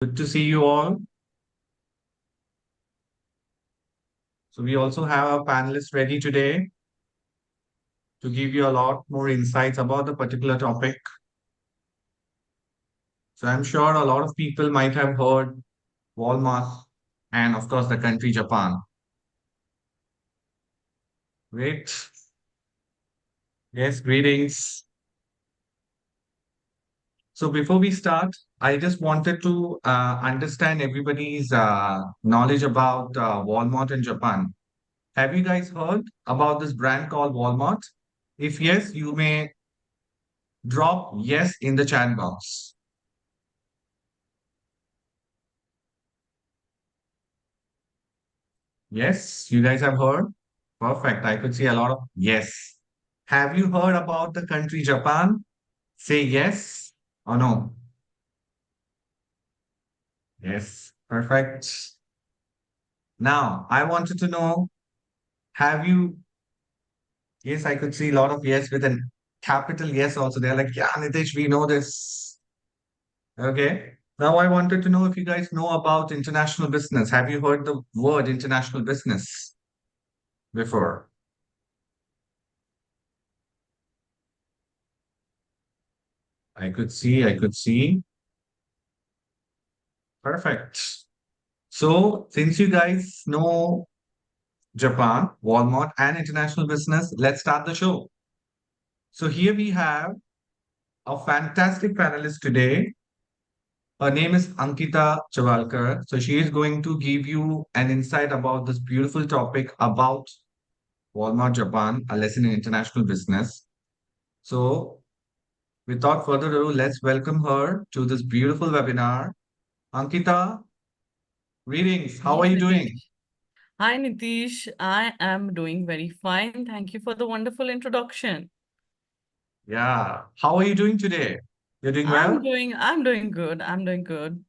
Good to see you all. So we also have our panelists ready today to give you a lot more insights about the particular topic. So I'm sure a lot of people might have heard Walmart and of course the country Japan. Great. Yes, greetings. So before we start, I just wanted to understand everybody's knowledge about Walmart in Japan. Have you guys heard about this brand called Walmart? If yes, you may drop yes in the chat box. Yes, you guys have heard? Perfect. I could see a lot of yes. Have you heard about the country Japan? Say yes or no. Yes, perfect. Now, I wanted to know, have you, yes, I could see a lot of yes with a capital yes also. They're like, yeah, Nitish, we know this. Okay. Now, I wanted to know if you guys know about international business. Have you heard the word international business before? I could see. Perfect. So, since you guys know Japan, Walmart, and international business, let's start the show. So, here we have a fantastic panelist today. Her name is Ankita Chavalkar. So, she is going to give you an insight about this beautiful topic about Walmart Japan, a lesson in international business. So, without further ado, let's welcome her to this beautiful webinar. Ankita, greetings. How are Yes, you Nitish. doing? Hi, Nitish. I am doing very fine. Thank you for the wonderful introduction. Yeah. How are you doing today? You're doing well? I'm doing good. I'm doing good.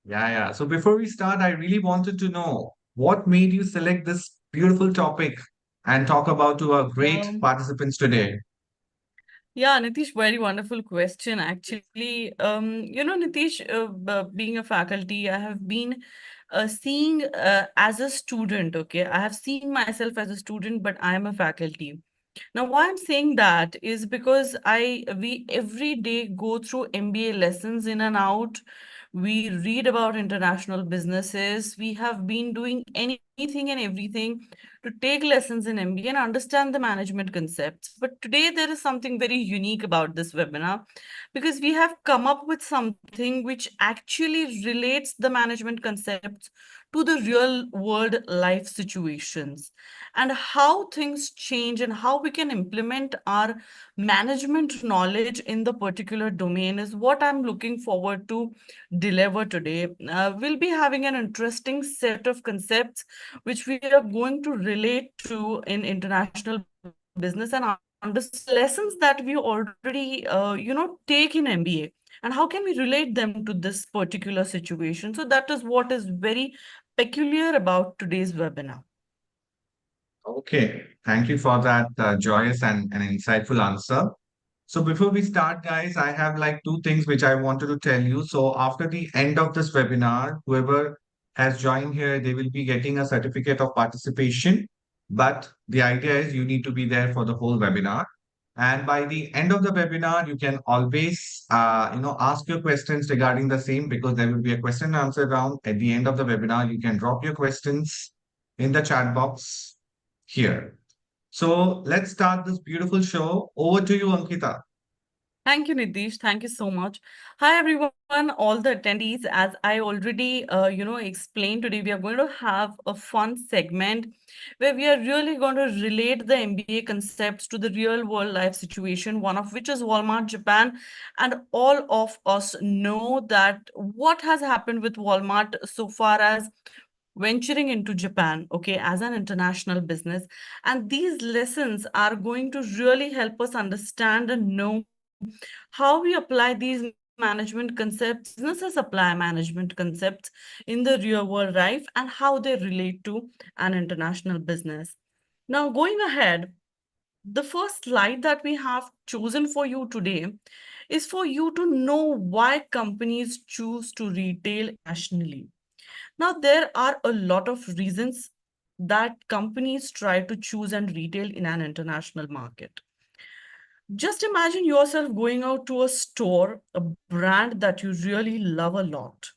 Yeah. So before we start, I really wanted to know what made you select this beautiful topic and talk about to our great Um, participants today. yeah, Nitish, very wonderful question. Actually, Nitish, being a faculty, I have been seeing as a student, okay, I have seen myself as a student, but I am a faculty. Now, why I'm saying that is because we every day go through MBA lessons in and out. We read about international businesses. We have been doing anything and everything to take lessons in MBA and understand the management concepts. But today there is something very unique about this webinar because we have come up with something which actually relates the management concepts to the real world life situations and how things change and how we can implement our management knowledge in the particular domain is what I'm looking forward to deliver today. We'll be having an interesting set of concepts which we are going to relate to in international business and understand lessons that we already take in MBA and how can we relate them to this particular situation. So that is what is very peculiar about today's webinar. Okay. Thank you for that joyous and insightful answer. So before we start, guys, I have like two things which I wanted to tell you. So after the end of this webinar, whoever has joined here, they will be getting a certificate of participation. But the idea is you need to be there for the whole webinar. And by the end of the webinar, you can always, ask your questions regarding the same because there will be a question and answer round at the end of the webinar. You can drop your questions in the chat box here. So let's start this beautiful show. Over to you, Ankita. Thank you, Nitish. Thank you so much. Hi, everyone, all the attendees. As I already, explained today, we are going to have a fun segment where we are really going to relate the MBA concepts to the real world life situation, one of which is Walmart Japan. And all of us know that what has happened with Walmart so far as venturing into Japan, okay, as an international business. And these lessons are going to really help us understand and know how we apply these management concepts, businesses apply management concepts in the real world life, and how they relate to an international business. Now, going ahead, the first slide that we have chosen for you today is for you to know why companies choose to retail internationally. Now, there are a lot of reasons that companies try to choose and retail in an international market. Just imagine yourself going out to a store, a brand that you really love a lot.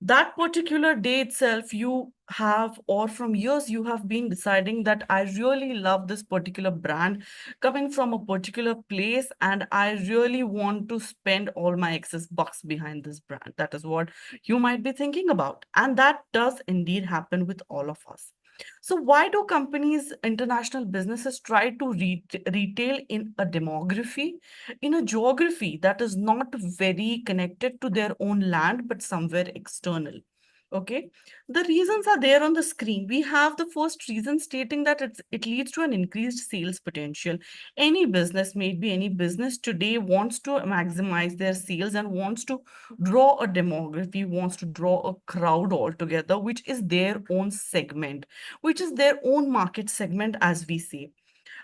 That particular day itself, you have, or from years, you have been deciding that I really love this particular brand coming from a particular place, and I really want to spend all my excess bucks behind this brand. That is what you might be thinking about. And that does indeed happen with all of us. So, why do companies, international businesses, try to retail in a demography, in a geography that is not very connected to their own land, but somewhere external? Okay, the reasons are there on the screen. We have the first reason stating that it leads to an increased sales potential. Any business, maybe any business today, wants to maximize their sales and wants to draw a demography, wants to draw a crowd altogether, which is their own segment, which is their own market segment, as we say.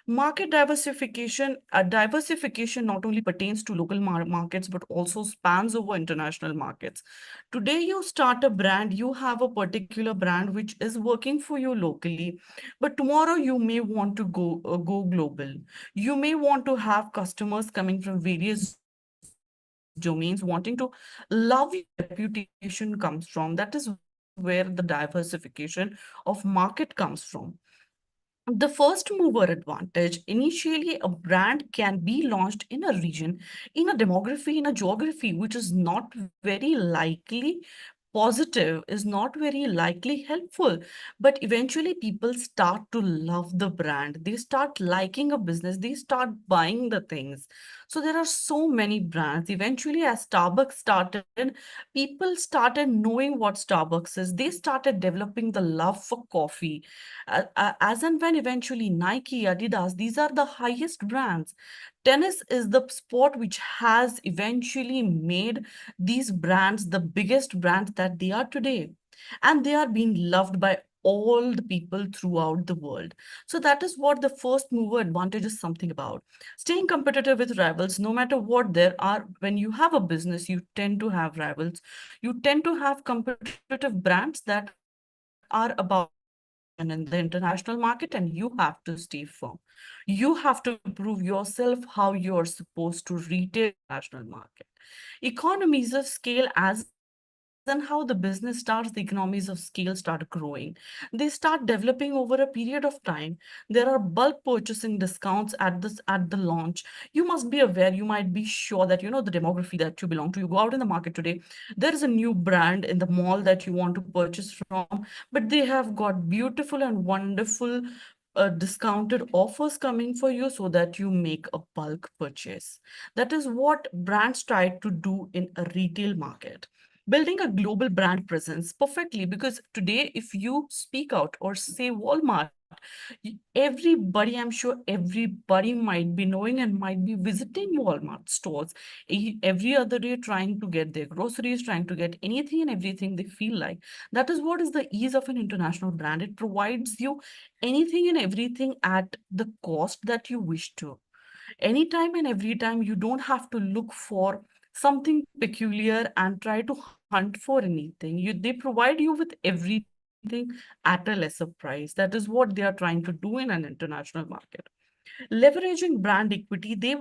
Market diversification, diversification not only pertains to local markets but also spans over international markets. Today, you start a brand, you have a particular brand which is working for you locally, but tomorrow you may want to go global. You may want to have customers coming from various domains wanting to love your reputation comes from. That is where the diversification of market comes from. The first mover advantage. Initially, a brand can be launched in a region, in a demography, in a geography, which is not very likely positive, is not very likely helpful. But eventually, people start to love the brand. They start liking a business. They start buying the things. So there are so many brands. Eventually, as Starbucks started, people started knowing what Starbucks is. They started developing the love for coffee. As and when eventually Nike, Adidas, these are the highest brands. Tennis is the sport which has eventually made these brands the biggest brands that they are today. And they are being loved by all the people throughout the world. So that is what the first mover advantage is something about. Staying competitive with rivals, no matter what there are, when you have a business, you tend to have rivals. You tend to have competitive brands that are about to make competition in the international market, and you have to stay firm. You have to prove yourself how you're supposed to retail in the international market. Economies of scale, as in how the business starts, the economies of scale start growing. They start developing over a period of time. There are bulk purchasing discounts at the launch. You must be aware, you might be sure that you know the demography that you belong to. You go out in the market today, there is a new brand in the mall that you want to purchase from, but they have got beautiful and wonderful discounted offers coming for you so that you make a bulk purchase. That is what brands try to do in a retail market. Building a global brand presence perfectly, because today, if you speak out or say Walmart, everybody, I'm sure everybody might be knowing and might be visiting Walmart stores every other day, trying to get their groceries, trying to get anything and everything they feel like. That is what is the ease of an international brand. It provides you anything and everything at the cost that you wish to. Anytime and every time, you don't have to look for something peculiar and try to hunt for anything. They provide you with everything at a lesser price. That is what they are trying to do in an international market. Leveraging brand equity, they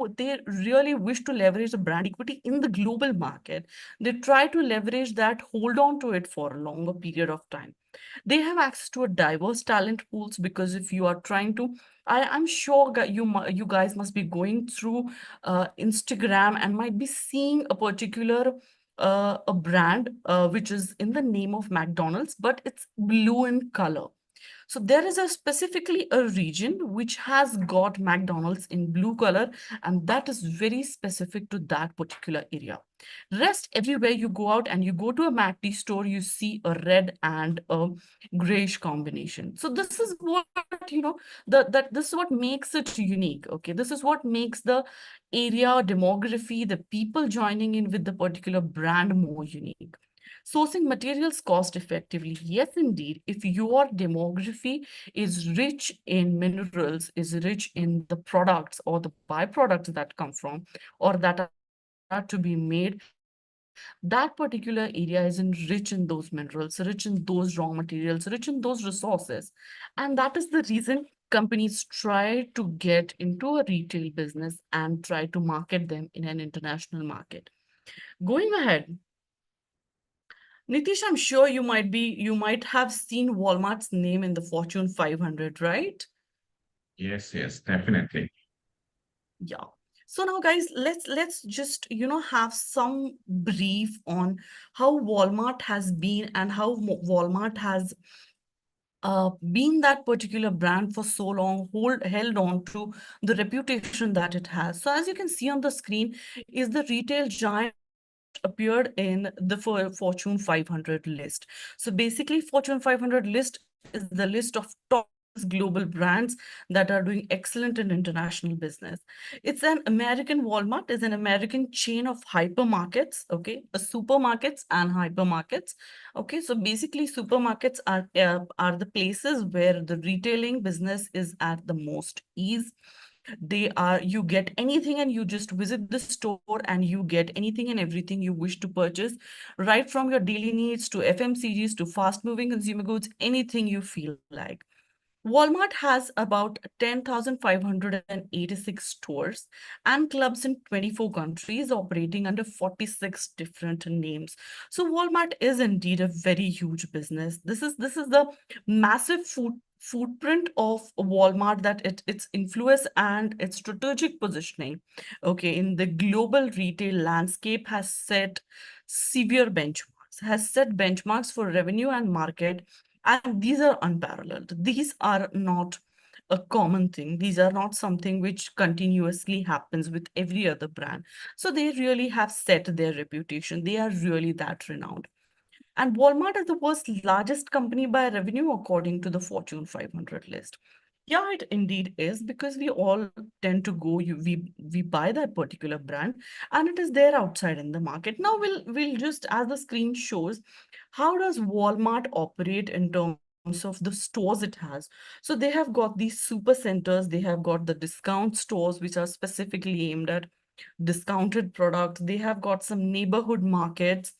really wish to leverage the brand equity in the global market. They try to leverage that, hold on to it for a longer period of time. They have access to a diverse talent pools, because if you are trying to, I'm sure you guys must be going through Instagram and might be seeing a particular a brand which is in the name of McDonald's, but it's blue in color. So there is a specifically a region which has got McDonald's in blue color, and that is very specific to that particular area. Rest, everywhere you go out and you go to a MACD store, you see a red and a grayish combination. So this is what, this is what makes it unique. Okay, this is what makes the area, demography, the people joining in with the particular brand more unique. Sourcing materials cost effectively. Yes, indeed. If your demography is rich in minerals, is rich in the products or the byproducts that come from or that are to be made, that particular area isn't rich in those minerals, rich in those raw materials, rich in those resources. And that is the reason companies try to get into a retail business and try to market them in an international market. Going ahead, Nitish, I'm sure you might have seen Walmart's name in the Fortune 500, right? Yes, yes, definitely. Yeah. So now guys, let's just, have some brief on how Walmart has been and how Walmart has been that particular brand for so long, held on to the reputation that it has. So as you can see on the screen is the retail giant which appeared in the Fortune 500 list. So basically, Fortune 500 list is the list of top global brands that are doing excellent in international business. It's an American Walmart is an American chain of hypermarkets, okay, supermarkets and hypermarkets. Okay, so basically, supermarkets are the places where the retailing business is at the most ease. They are, you get anything and you just visit the store and you get anything and everything you wish to purchase, right from your daily needs to FMCGs to fast moving consumer goods, anything you feel like. Walmart has about 10,586 stores and clubs in 24 countries operating under 46 different names. So Walmart is indeed a very huge business. This is the massive footprint of Walmart, that its influence and its strategic positioning, okay, in the global retail landscape has set benchmarks for revenue and market, and these are unparalleled. These are not a common thing. These are not something which continuously happens with every other brand. So they really have set their reputation. They are really that renowned. And Walmart is the world's largest company by revenue according to the Fortune 500 list. Yeah, it indeed is, because we all tend to go, we buy that particular brand and it is there outside in the market. Now we'll just, as the screen shows, how does Walmart operate in terms of the stores it has? So they have got these super centers, they have got the discount stores which are specifically aimed at discounted products. They have got some neighborhood markets.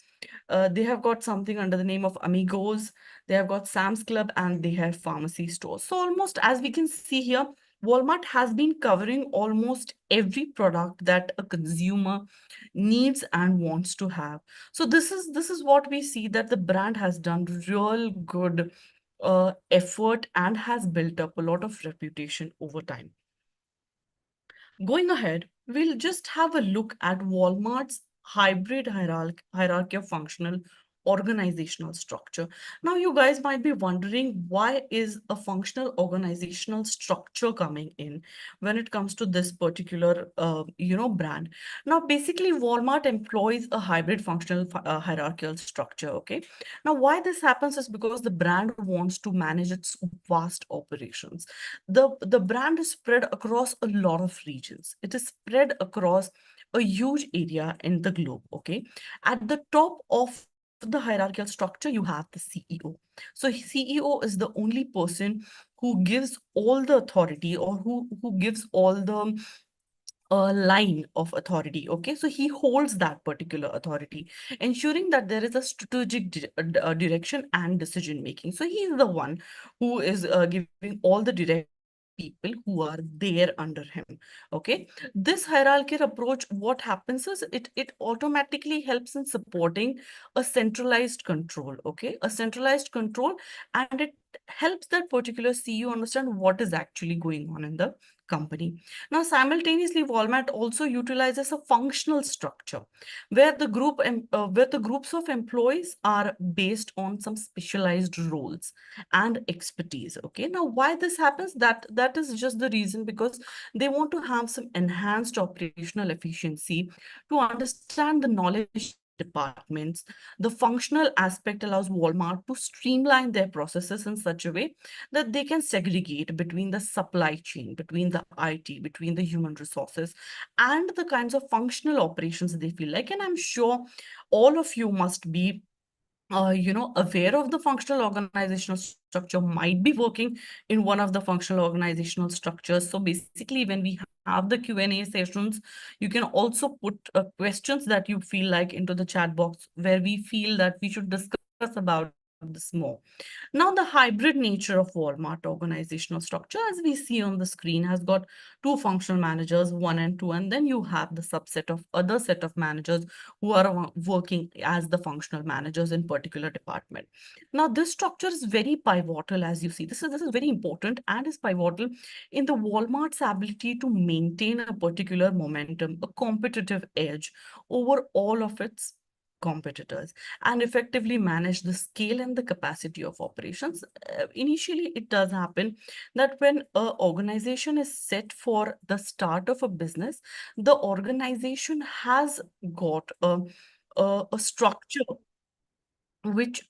They have got something under the name of Amigos. They have got Sam's Club and they have pharmacy stores. So almost, as we can see here, Walmart has been covering almost every product that a consumer needs and wants to have. So this is what we see, that the brand has done real good effort and has built up a lot of reputation over time. Going ahead, we'll just have a look at Walmart's hybrid hierarchy of functional organizational structure. Now, you guys might be wondering, why is a functional organizational structure coming in when it comes to this particular, brand? Now, basically, Walmart employs a hybrid functional hierarchical structure. Okay. Now, why this happens is because the brand wants to manage its vast operations. The brand is spread across a lot of regions. It is spread across a huge area in the globe. Okay, at the top of the hierarchical structure you have the CEO. So CEO is the only person who gives all the authority, or who gives all the line of authority. Okay, so he holds that particular authority, ensuring that there is a strategic direction and decision making. So he is the one who is giving all the direction to the people who are there under him. Okay, this hierarchical approach, what happens is, it automatically helps in supporting a centralized control. Okay, a centralized control, and it helps that particular CEO understand what is actually going on in the company. Now, simultaneously, Walmart also utilizes a functional structure where where the groups of employees are based on some specialized roles and expertise. Okay, now why this happens? That is just the reason, because they want to have some enhanced operational efficiency, to understand the knowledge departments. The functional aspect allows Walmart to streamline their processes in such a way that they can segregate between the supply chain, between the IT, between the human resources, and the kinds of functional operations they feel like. And I'm sure all of you must be aware of the functional organizational structure, might be working in one of the functional organizational structures. So basically, when we have the Q&A sessions, you can also put questions that you feel like into the chat box, where we feel that we should discuss about this more. Now, the hybrid nature of Walmart organizational structure, as we see on the screen, has got two functional managers, one and two, and then you have the subset of other set of managers who are working as the functional managers in particular department. Now, this structure is very pivotal, as you see. This is very important and is pivotal in the Walmart's ability to maintain a particular momentum, a competitive edge over all of its competitors, and effectively manage the scale and the capacity of operations. Initially, it does happen that when an organization is set for the start of a business, the organization has got a structure which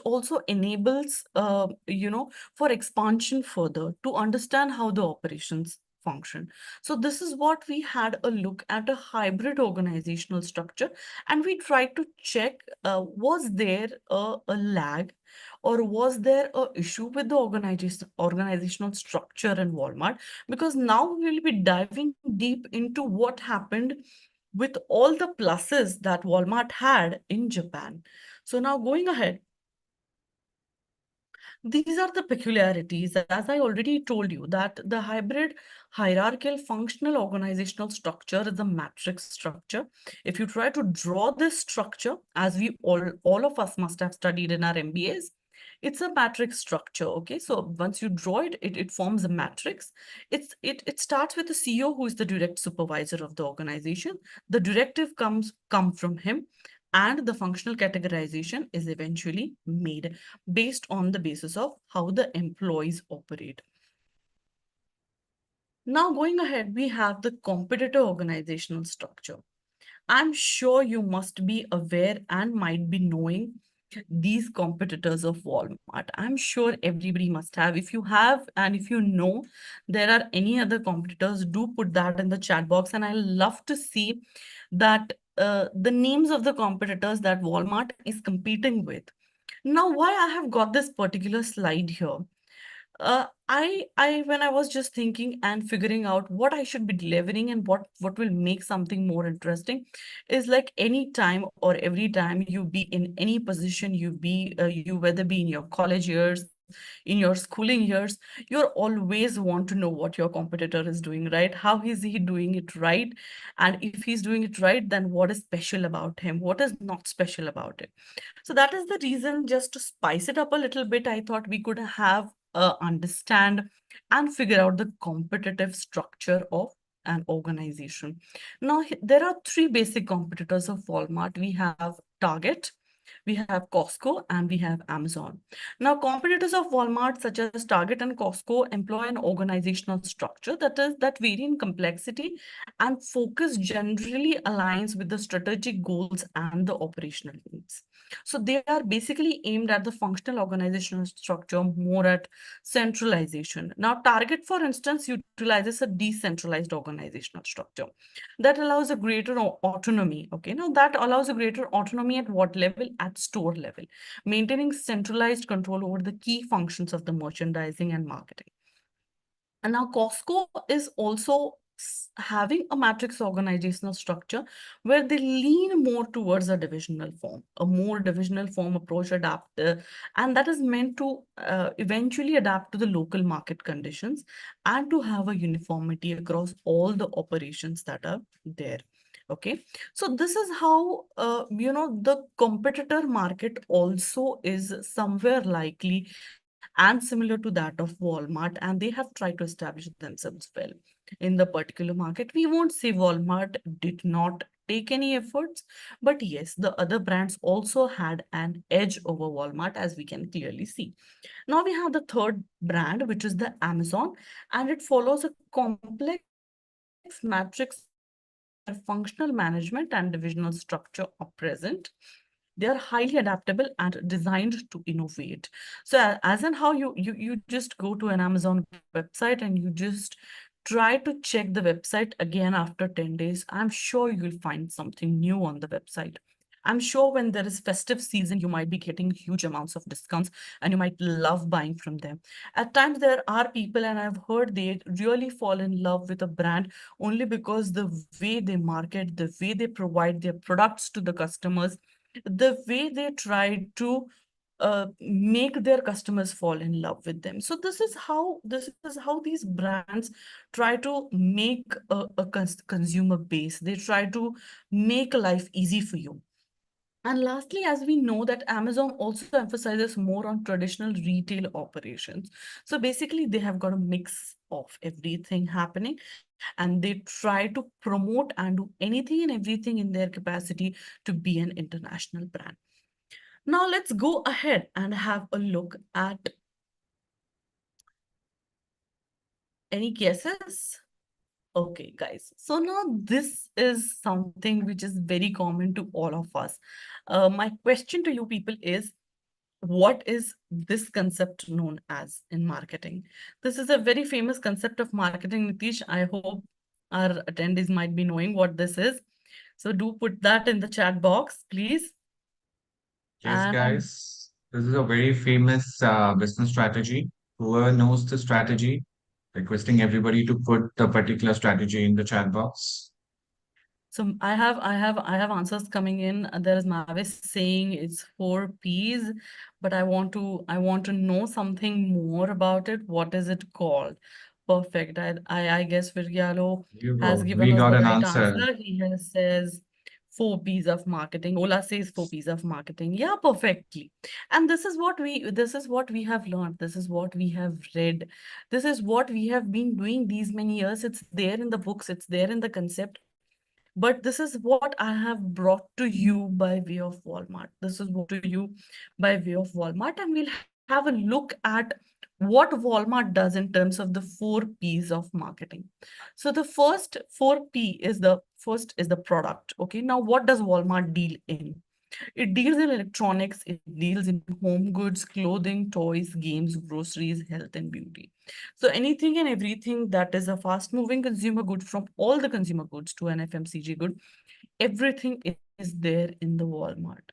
also enables for expansion further to understand how the operations function. So this is what we had a look at, a hybrid organizational structure, and we tried to check, was there a lag, or was there a issue with the organizational structure in Walmart? Because now we will be diving deep into what happened with all the pluses that Walmart had in Japan. So now going ahead, these are the peculiarities, as I already told you, that the hybrid hierarchical functional organizational structure is a matrix structure. If you try to draw this structure, as we all of us must have studied in our MBAs, it's a matrix structure. Okay, so once you draw it, it forms a matrix. It starts with the CEO, who is the direct supervisor of the organization. The directive come from him, and the functional categorization is eventually made based on the basis of how the employees operate. Now, going ahead, we have the competitor organizational structure. I'm sure you must be aware and might be knowing these competitors of Walmart. I'm sure everybody must have. If you have, and if you know there are any other competitors, do put that in the chat box. And I love to see that the names of the competitors that Walmart is competing with. Now, why I have got this particular slide here? When I was just thinking and figuring out what I should be delivering and what will make something more interesting, is like any time or every time you be in any position, you whether be in your college years, in your schooling years, you're always want to know what your competitor is doing, right? How is he doing it right? And if he's doing it right, then what is special about him? What is not special about it? So that is the reason, just to spice it up a little bit, I thought we could have understand and figure out the competitive structure of an organization. Now, there are three basic competitors of Walmart. We have Target, we have Costco, and we have Amazon. Now, competitors of Walmart, such as Target and Costco, employ an organizational structure that vary in complexity, and focus generally aligns with the strategic goals and the operational needs. So they are basically aimed at the functional organizational structure, more at centralization. Now, Target, for instance, utilizes a decentralized organizational structure that allows a greater autonomy. Okay, now that allows a greater autonomy at what level? At store level, maintaining centralized control over the key functions of the merchandising and marketing. And now Costco is also having a matrix organizational structure where they lean more towards a more divisional form approach, and that is meant to eventually adapt to the local market conditions and to have a uniformity across all the operations that are there. Okay, so this is how the competitor market also is somewhere likely and similar to that of Walmart, and they have tried to establish themselves well in the particular market. We won't say Walmart did not take any efforts, but yes, the other brands also had an edge over Walmart, as we can clearly see. Now we have the third brand, which is the Amazon, and it follows a complex matrix structure where functional management and divisional structure are present. They are highly adaptable and designed to innovate. So as in how you just go to an Amazon website and you just try to check the website again after 10 days, I'm sure you'll find something new on the website. I'm sure when there is festive season, you might be getting huge amounts of discounts and you might love buying from them. At times, there are people, and I've heard they really fall in love with a brand only because the way they market, the way they provide their products to the customers, the way they try to make their customers fall in love with them. So this is how these brands try to make a consumer base. They try to make life easy for you. And lastly, as we know that Amazon also emphasizes more on traditional retail operations. So basically, they have got a mix of everything happening, and they try to promote and do anything and everything in their capacity to be an international brand. Now let's go ahead and have a look at any guesses. Okay, guys. So now this is something which is very common to all of us. My question to you people is, what is this concept known as in marketing? This is a very famous concept of marketing, Nitish. I hope our attendees might be knowing what this is. So do put that in the chat box, please. Yes, And guys, this is a very famous business strategy. Whoever knows the strategy, requesting everybody to put the particular strategy in the chat box. so I have answers coming in. There is Mavis saying it's 4 P's, but I want to know something more about it. What is it called? Perfect. I guess Virgyalo You has go. given We us got the an right answer. answer. He has says 4 P's of marketing. Ola says 4 P's of marketing. Yeah, perfectly. And this is what we have learned. This is what we have read. This is what we have been doing these many years. It's there in the books, it's there in the concept, but this is what I have brought to you by way of Walmart. This is what to you by way of Walmart, and we'll have a look at what Walmart does in terms of the 4 P's of marketing. So the first is the product. Okay, now what does Walmart deal in? It deals in electronics, it deals in home goods, clothing, toys, games, groceries, health, and beauty. So anything and everything that is a fast-moving consumer good, from all the consumer goods to an FMCG good, everything is there in the Walmart.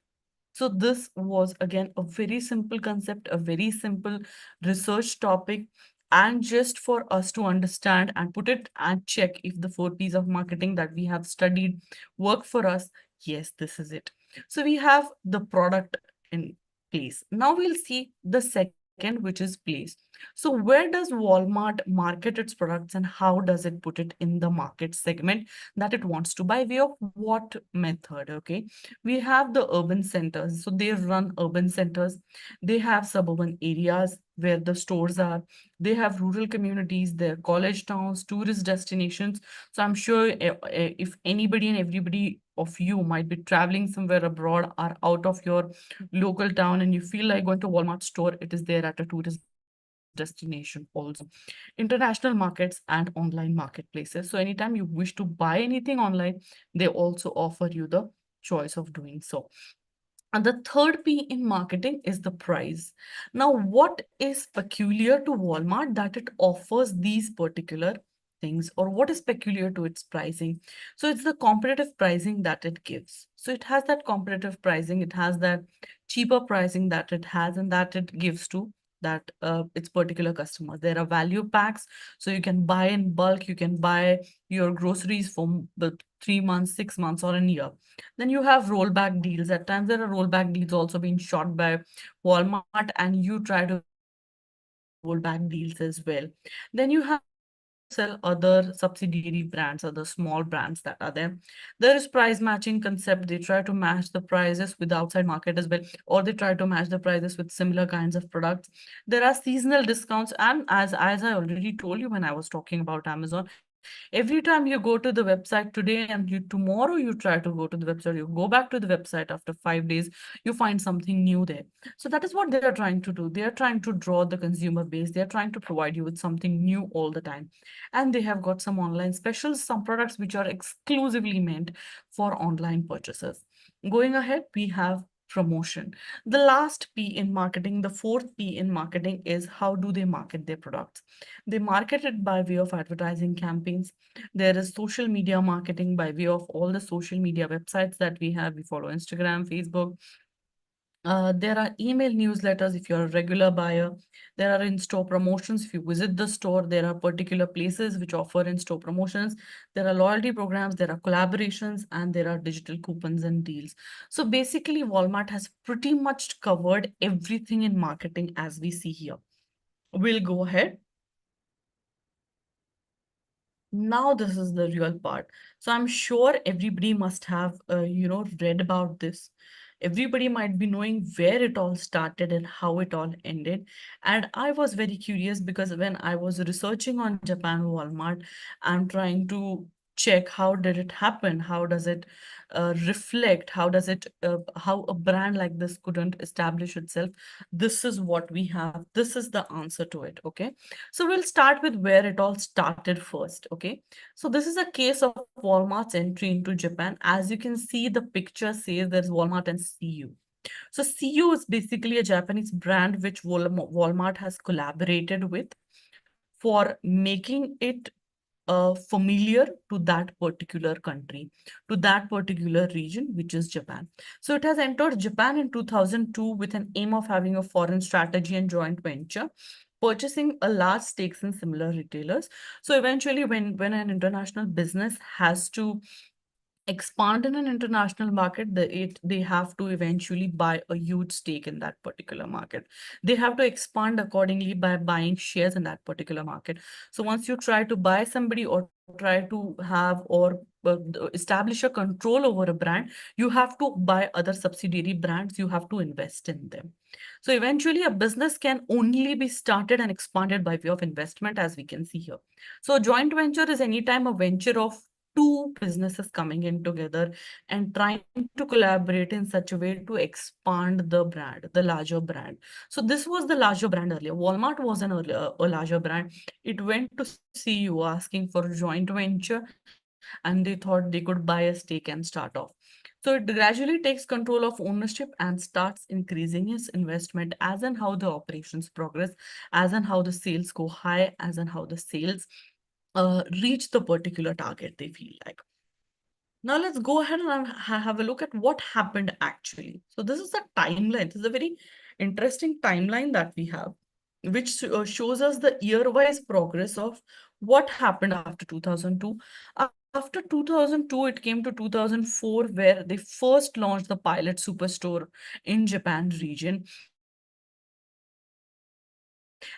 So this was again a very simple concept, a very simple research topic, and just for us to understand and put it and check if the 4 P's of marketing that we have studied work for us. Yes, this is it. So we have the product in place. Now we'll see the second, which is place. So where does Walmart market its products and how does it put it in the market segment that it wants to, by way of what method? Okay, we have the urban centers. So they run urban centers. They have suburban areas where the stores are. They have rural communities, their college towns, tourist destinations. So I'm sure if anybody and everybody of you might be traveling somewhere abroad or out of your local town and you feel like going to Walmart store, it is there at a tourist destination also. International markets and online marketplaces. So anytime you wish to buy anything online, they also offer you the choice of doing so. And the third P in marketing is the price. Now, what is peculiar to Walmart that it offers these particular things, or what is peculiar to its pricing? So it's the competitive pricing that it gives. So it has that competitive pricing, it has that cheaper pricing that it has and that it gives to that its particular customers. There are value packs, so you can buy in bulk, you can buy your groceries for the 3 months, 6 months, or a year. Then you have rollback deals. At times, there are rollback deals also being shot by Walmart, and you try to get those rollback deals as well. Then you have brands who sell other subsidiary brands, other small brands that are there. There is price matching concept. They try to match the prices with the outside market as well, or they try to match the prices with similar kinds of products. There are seasonal discounts, and as I already told you when I was talking about Amazon, every time you go to the website today and you tomorrow you try to go to the website, you go back to the website after 5 days, you find something new there. So that is what they are trying to do. They are trying to draw the consumer base. They are trying to provide you with something new all the time. And they have got some online specials, some products which are exclusively meant for online purchases. Going ahead, we have promotion. The last P in marketing, the fourth P in marketing is how do they market their products? They market it by way of advertising campaigns. There is social media marketing by way of all the social media websites that we have. We follow Instagram, Facebook, there are email newsletters if you're a regular buyer. There are in-store promotions. If you visit the store, there are particular places which offer in-store promotions. There are loyalty programs, there are collaborations, and there are digital coupons and deals. So basically, Walmart has pretty much covered everything in marketing as we see here. We'll go ahead. Now this is the real part. So I'm sure everybody must have, read about this. Everybody might be knowing where it all started and how it all ended. And I was very curious because when I was researching on Japan Walmart, I'm trying to check how did it happen? How does it reflect? How a brand like this couldn't establish itself? This is what we have. This is the answer to it. Okay. So we'll start with where it all started first, okay? So this is a case of Walmart's entry into Japan. As you can see, the picture says there's Walmart and CU. So CU is basically a Japanese brand which Walmart has collaborated with for making it familiar to that particular country, to that particular region, which is Japan. So it has entered Japan in 2002 with an aim of having a foreign strategy and joint venture, purchasing a large stakes in similar retailers. So eventually, when an international business has to expand in an international market, they have to eventually buy a huge stake in that particular market. They have to expand accordingly by buying shares in that particular market. So once you try to buy somebody or try to have or establish a control over a brand, you have to buy other subsidiary brands, you have to invest in them. So eventually a business can only be started and expanded by way of investment, as we can see here. So a joint venture is anytime a venture of two businesses coming in together and trying to collaborate in such a way to expand the brand, the larger brand. So this was the larger brand earlier. Walmart was a larger brand. It went to see you asking for a joint venture, and they thought they could buy a stake and start off. So it gradually takes control of ownership and starts increasing its investment as and how the operations progress, as and how the sales go high, as and how the sales reach the particular target they feel like. Now let's go ahead and have a look at what happened actually. So this is a timeline. This is a very interesting timeline that we have, which shows us the year-wise progress of what happened after 2002. After 2002, it came to 2004, where they first launched the pilot superstore in Japan region.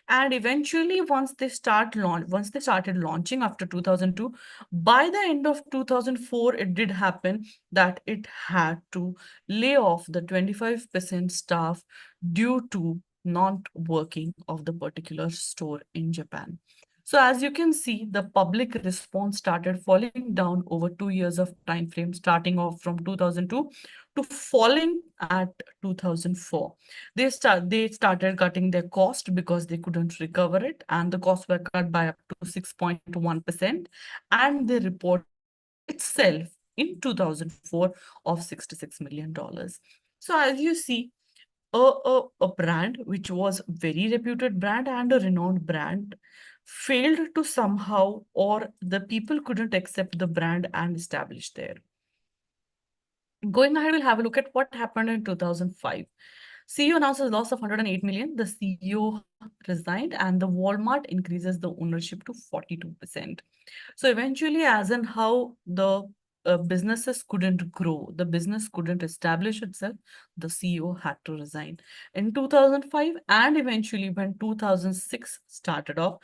And eventually, once they started launching after 2002, by the end of 2004, it did happen that it had to lay off the 25% staff due to not working of the particular store in Japan. So as you can see, the public response started falling down over 2 years of time frame, starting off from 2002 to falling at 2004. They started cutting their cost because they couldn't recover it, and the costs were cut by up to 6.1%, and they reported EBITDA itself in 2004 of $66 million. So as you see, a brand which was very reputed brand and a renowned brand failed to somehow, or the people couldn't accept the brand and establish there. Going ahead, we'll have a look at what happened in 2005. CEO announces loss of 108 million. The CEO resigned, and the Walmart increases the ownership to 42%. So eventually, as in how the businesses couldn't grow, the business couldn't establish itself, the CEO had to resign in 2005. And eventually, when 2006 started off,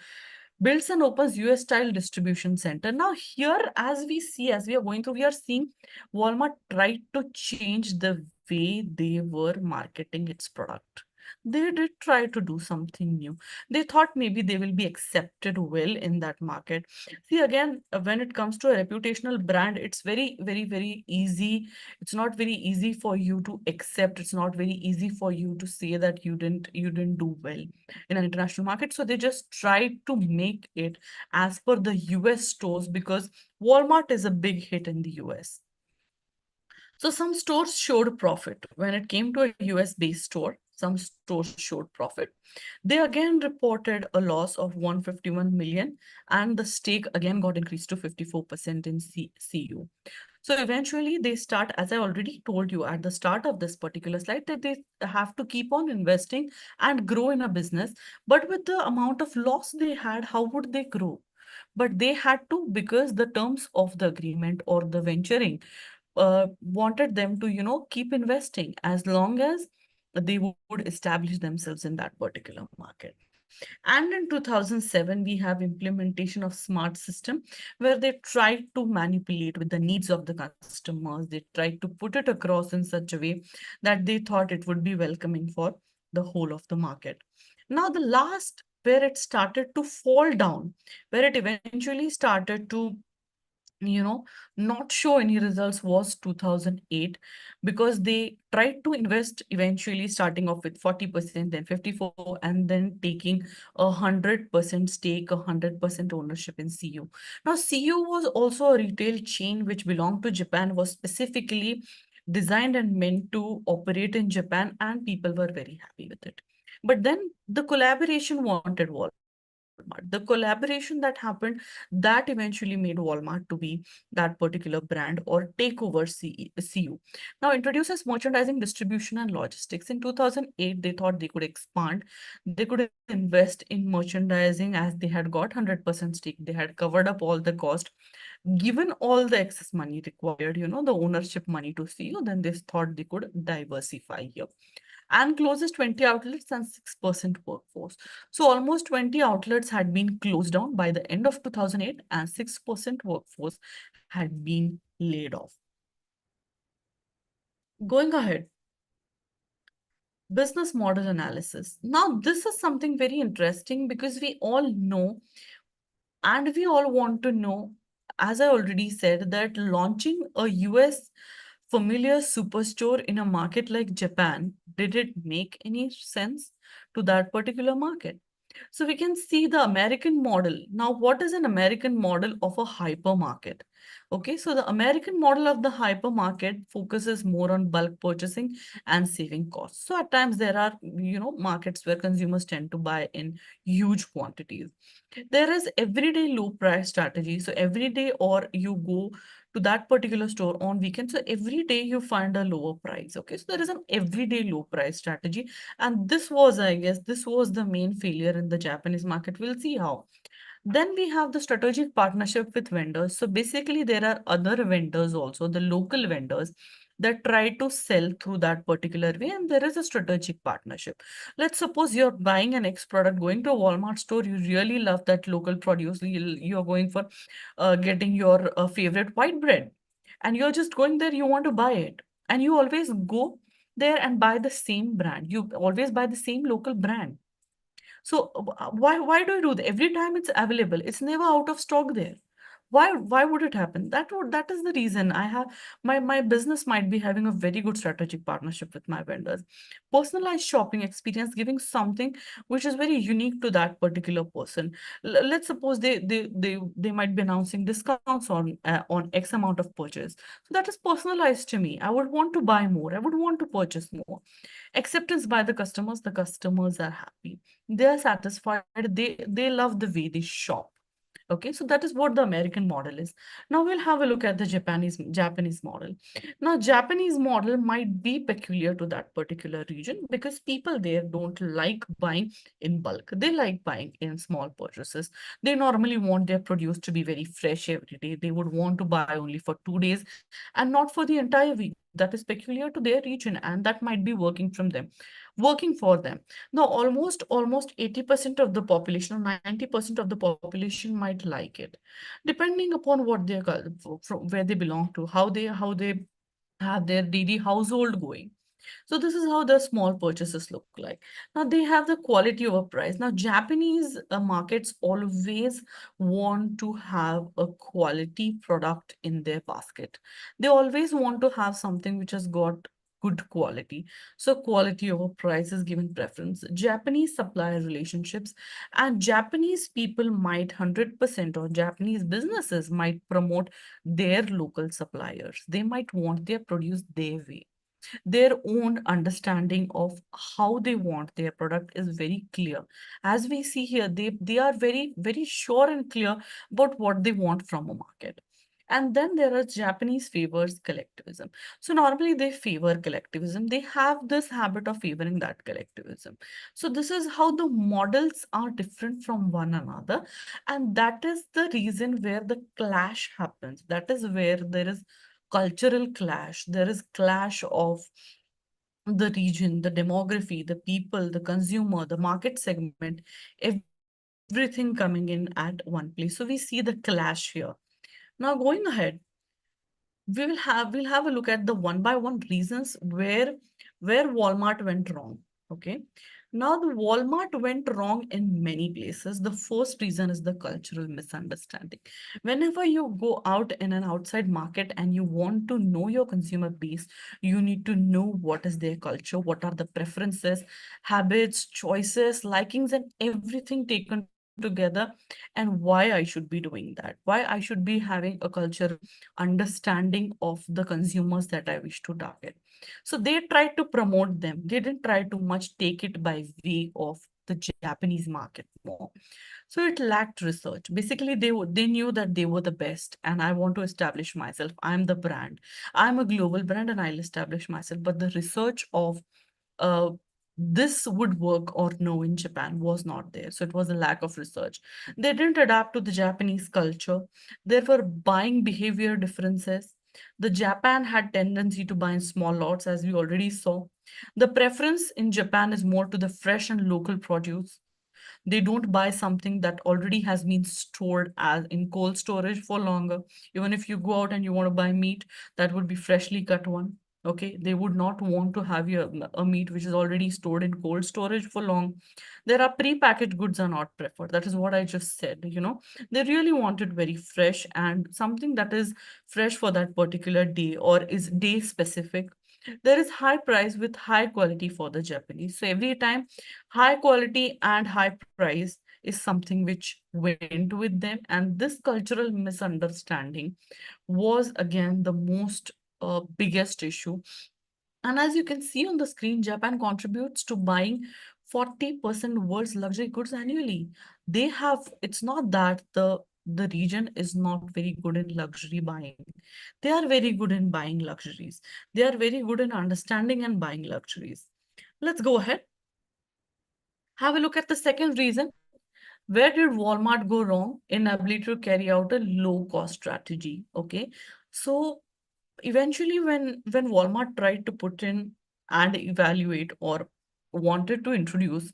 builds and opens US style distribution center. Now, here, as we see, as we are going through, we are seeing Walmart tried to change the way they were marketing its product. They did try to do something new. They thought maybe they will be accepted well in that market. See, again, when it comes to a reputational brand, it's very, very, very easy. It's not very easy for you to accept. It's not very easy for you to say that you didn't do well in an international market. So they just tried to make it as per the US stores because Walmart is a big hit in the US. So some stores showed profit. When it came to a US based store, some stores showed profit. They again reported a loss of 151 million, and the stake again got increased to 54% in CU. So eventually they start, as I already told you at the start of this particular slide, that they have to keep on investing and grow in a business. But with the amount of loss they had, how would they grow? But they had to, because the terms of the agreement or the venturing wanted them to, keep investing as long as they would establish themselves in that particular market. And in 2007, we have implementation of smart system where they tried to manipulate with the needs of the customers. They tried to put it across in such a way that they thought it would be welcoming for the whole of the market. Now, the last where it started to fall down, where it eventually started to you know not show any results was 2008, because they tried to invest eventually starting off with 40%, then 54, and then taking 100% stake, 100% ownership in CU. Now CU was also a retail chain which belonged to Japan, was specifically designed and meant to operate in Japan, and people were very happy with it. But then the collaboration wanted Walmart. The collaboration that happened, that eventually made Walmart to be that particular brand or take over CU. Now introduces merchandising, distribution, and logistics. In 2008, they thought they could expand. They could invest in merchandising as they had got 100% stake. They had covered up all the cost, given all the excess money required, the ownership money to CU. Then they thought they could diversify here and closes 20 outlets and 6% workforce. So almost 20 outlets had been closed down by the end of 2008, and 6% workforce had been laid off. Going ahead, business model analysis. Now, this is something very interesting because we all know and we all want to know, as I already said, that launching a US familiar superstore in a market like Japan, did it make any sense to that particular market? So we can see the American model. Now, what is an American model of a hypermarket? Okay, so the American model of the hypermarket focuses more on bulk purchasing and saving costs. So at times there are, markets where consumers tend to buy in huge quantities. There is everyday low price strategy. So every day, or you go to that particular store on weekend, so every day you find a lower price. Okay, so there is an everyday low price strategy, and this was, I guess, this was the main failure in the Japanese market. We'll see how. Then we have the strategic partnership with vendors. So basically, there are other vendors also, the local vendors that try to sell through that particular way, and there is a strategic partnership. Let's suppose you're buying an X product, going to a Walmart store, you really love that local produce, you're going for getting your favorite white bread, and you're just going there, you want to buy it, and you always go there and buy the same brand. You always buy the same local brand. So why do you do that? Every time it's available, it's never out of stock there. Why would it happen? That is the reason I have my business might be having a very good strategic partnership with my vendors. Personalized shopping experience, giving something which is very unique to that particular person. Let's suppose they might be announcing discounts on X amount of purchase. So that is personalized to me. I would want to buy more. I would want to purchase more. Acceptance by the customers are happy, they are satisfied, they love the way they shop. Okay, so that is what the American model is. Now we'll have a look at the Japanese model. Now Japanese model might be peculiar to that particular region because people there don't like buying in bulk. They like buying in small purchases. They normally want their produce to be very fresh every day. They would want to buy only for 2 days and not for the entire week. That is peculiar to their region, and that might be working for them. Now, almost 80% of the population, or 90% of the population might like it, depending upon what from where they belong to, how they have their daily household going. So this is how the small purchases look like. Now they have the quality over price. Now Japanese markets always want to have a quality product in their basket. They always want to have something which has got good quality. So quality over price is given preference. Japanese supplier relationships, and Japanese people might 100%, or Japanese businesses might promote their local suppliers. They might want their produce their way. Their own understanding of how they want their product is very clear. As we see here, they are very sure and clear about what they want from a market. And then there are Japanese favors collectivism. So normally they favor collectivism. They have this habit of favoring that collectivism. So this is how the models are different from one another. And that is the reason where the clash happens. That is where there is cultural clash. There is clash of the region, the demography, the people, the consumer, the market segment, everything coming in at one place. So we see the clash here. Now going ahead, we'll have a look at the one by one reasons where Walmart went wrong. Okay. Now the Walmart went wrong in many places. The first reason is the cultural misunderstanding. Whenever you go out in an outside market and you want to know your consumer base, you need to know what is their culture, what are the preferences, habits, choices, likings, and everything taken together, and why I should be doing that, why I should be having a cultural understanding of the consumers that I wish to target. So they tried to promote them. They didn't try to much take it by way of the Japanese market more. So it lacked research. Basically, they knew that they were the best, and I want to establish myself. I'm the brand. I'm a global brand, and I'll establish myself. But the research of uh, this would work or no in Japan was not there. So it was a lack of research. They didn't adapt to the Japanese culture. There were buying behavior differences. The Japan had tendency to buy in small lots, as we already saw. The preference in Japan is more to the fresh and local produce. They don't buy something that already has been stored as in cold storage for longer. Even if you go out and you want to buy meat, that would be freshly cut one. Okay, they would not want to have a meat which is already stored in cold storage for long. There are pre-packaged goods are not preferred. That is what I just said. They really want it very fresh and something that is fresh for that particular day or is day specific. There is high price with high quality for the Japanese. So every time high quality and high price is something which went with them. And this cultural misunderstanding was again the most biggest issue. And as you can see on the screen, Japan contributes to buying 40% world's luxury goods annually. It's not that the region is not very good in luxury buying. They are very good in buying luxuries. They are very good in understanding and buying luxuries. Let's go ahead. Have a look at the second reason. Where did Walmart go wrong? Inability to carry out a low cost strategy. Okay. So eventually when Walmart tried to put in and evaluate or wanted to introduce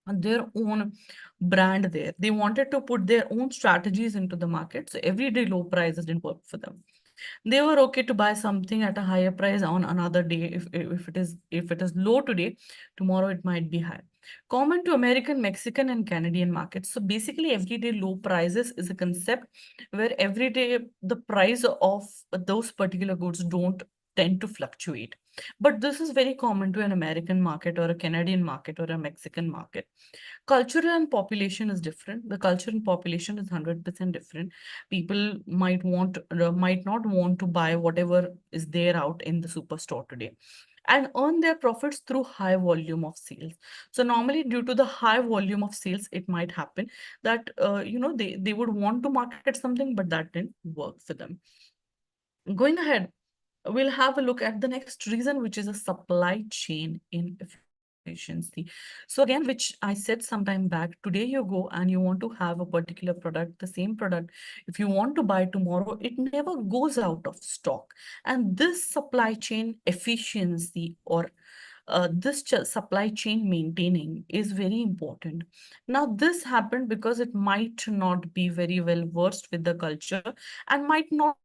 their own brand there, they wanted to put their own strategies into the market. So everyday low prices didn't work for them. They were okay to buy something at a higher price on another day. If it is low today, tomorrow it might be high. Common to American, Mexican, and Canadian markets. So basically, everyday low prices is a concept where every day the price of those particular goods don't tend to fluctuate. But this is very common to an American market or a Canadian market or a Mexican market. Cultural and population is different. The culture and population is 100% different. People might not want to buy whatever is there out in the superstore today and earn their profits through high volume of sales. So normally due to the high volume of sales, it might happen that they would want to market something, but that didn't work for them. Going ahead, we'll have a look at the next reason, which is a supply chain inefficiency. So again, which I said some time back, today you go and you want to have a particular product, the same product. If you want to buy tomorrow, it never goes out of stock. And this supply chain efficiency or supply chain maintaining is very important. Now, this happened because it might not be very well versed with the culture and might not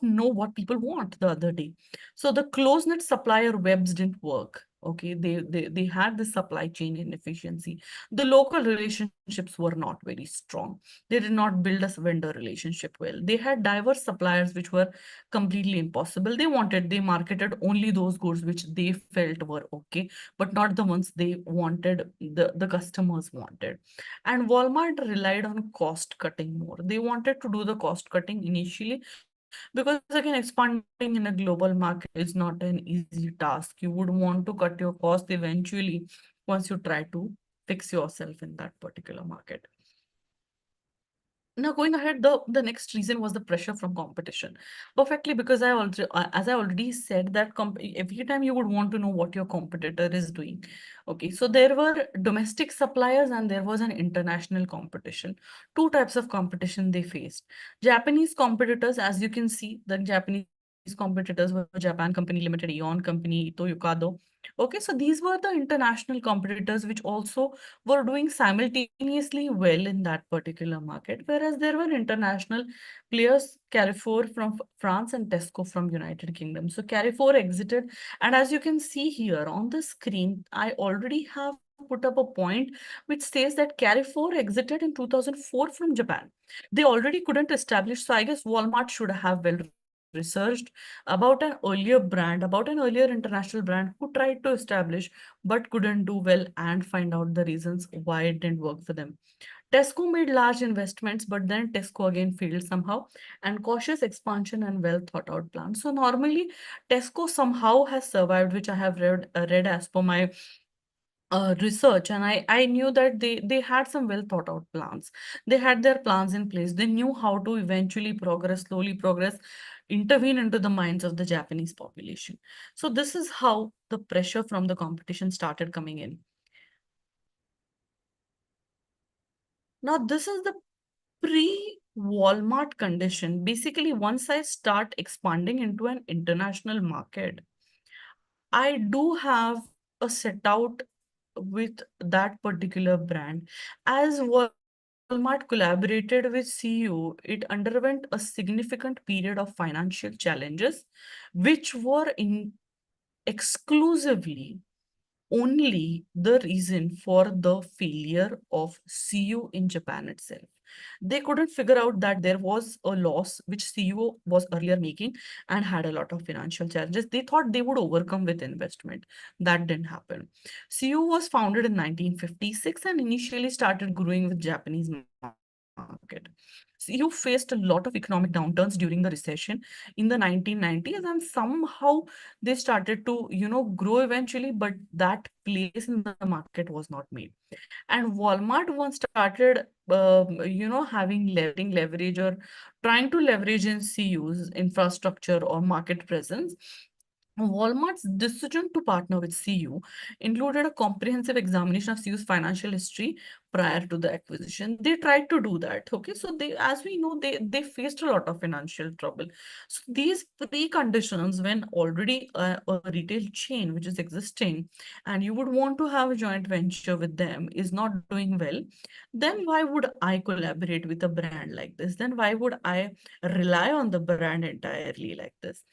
know what people want the other day. So the close-knit supplier webs didn't work. Okay, they had the supply chain inefficiency. The local relationships were not very strong. They did not build a vendor relationship well. They had diverse suppliers which were completely impossible. They marketed only those goods which they felt were okay, but not the ones they wanted, the customers wanted. And Walmart relied on cost cutting more. They wanted to do the cost cutting initially because, again, expanding in a global market is not an easy task. You would want to cut your cost eventually once you try to fix yourself in that particular market. Now, going ahead, the next reason was the pressure from competition. Perfectly, because as I already said, that every time you would want to know what your competitor is doing. Okay, so there were domestic suppliers and there was an international competition. Two types of competition they faced. Japanese competitors, as you can see, the Japanese competitors were Japan Company Limited, Eon Company, Ito Yokado. Okay, so these were the international competitors which also were doing simultaneously well in that particular market, whereas there were international players, Carrefour from France and Tesco from United Kingdom. So Carrefour exited, and as you can see here on the screen, I already have put up a point which says that Carrefour exited in 2004 from Japan. They already couldn't establish, so I guess Walmart should have well researched about an earlier brand, about an earlier international brand who tried to establish but couldn't do well and find out the reasons why it didn't work for them. Tesco made large investments, but then Tesco again failed somehow, and cautious expansion and well thought out plans. So normally, Tesco somehow has survived, which I have read as per my research, and I knew that they had some well thought out plans. They had their plans in place. They knew how to eventually progress, slowly progress, intervene into the minds of the Japanese population. So this is how the pressure from the competition started coming in. Now, this is the pre-Walmart condition. Basically, once I start expanding into an international market, I do have a set out with that particular brand. As Walmart collaborated with CU, it underwent a significant period of financial challenges, which were in exclusively only the reason for the failure of CU in Japan itself. They couldn't figure out that there was a loss which CU was earlier making and had a lot of financial challenges. They thought they would overcome with investment. That didn't happen. CU was founded in 1956 and initially started growing with Japanese market. CU faced a lot of economic downturns during the recession in the 1990s, and somehow they started to, grow eventually, but that place in the market was not made. And Walmart once started, having leverage or trying to leverage in CU's infrastructure or market presence. Walmart's decision to partner with CU included a comprehensive examination of CU's financial history prior to the acquisition. They tried to do that. Okay, so as we know, they faced a lot of financial trouble. So these preconditions, when already a retail chain which is existing, and you would want to have a joint venture with them, is not doing well, then why would I collaborate with a brand like this? Then why would I rely on the brand entirely like this?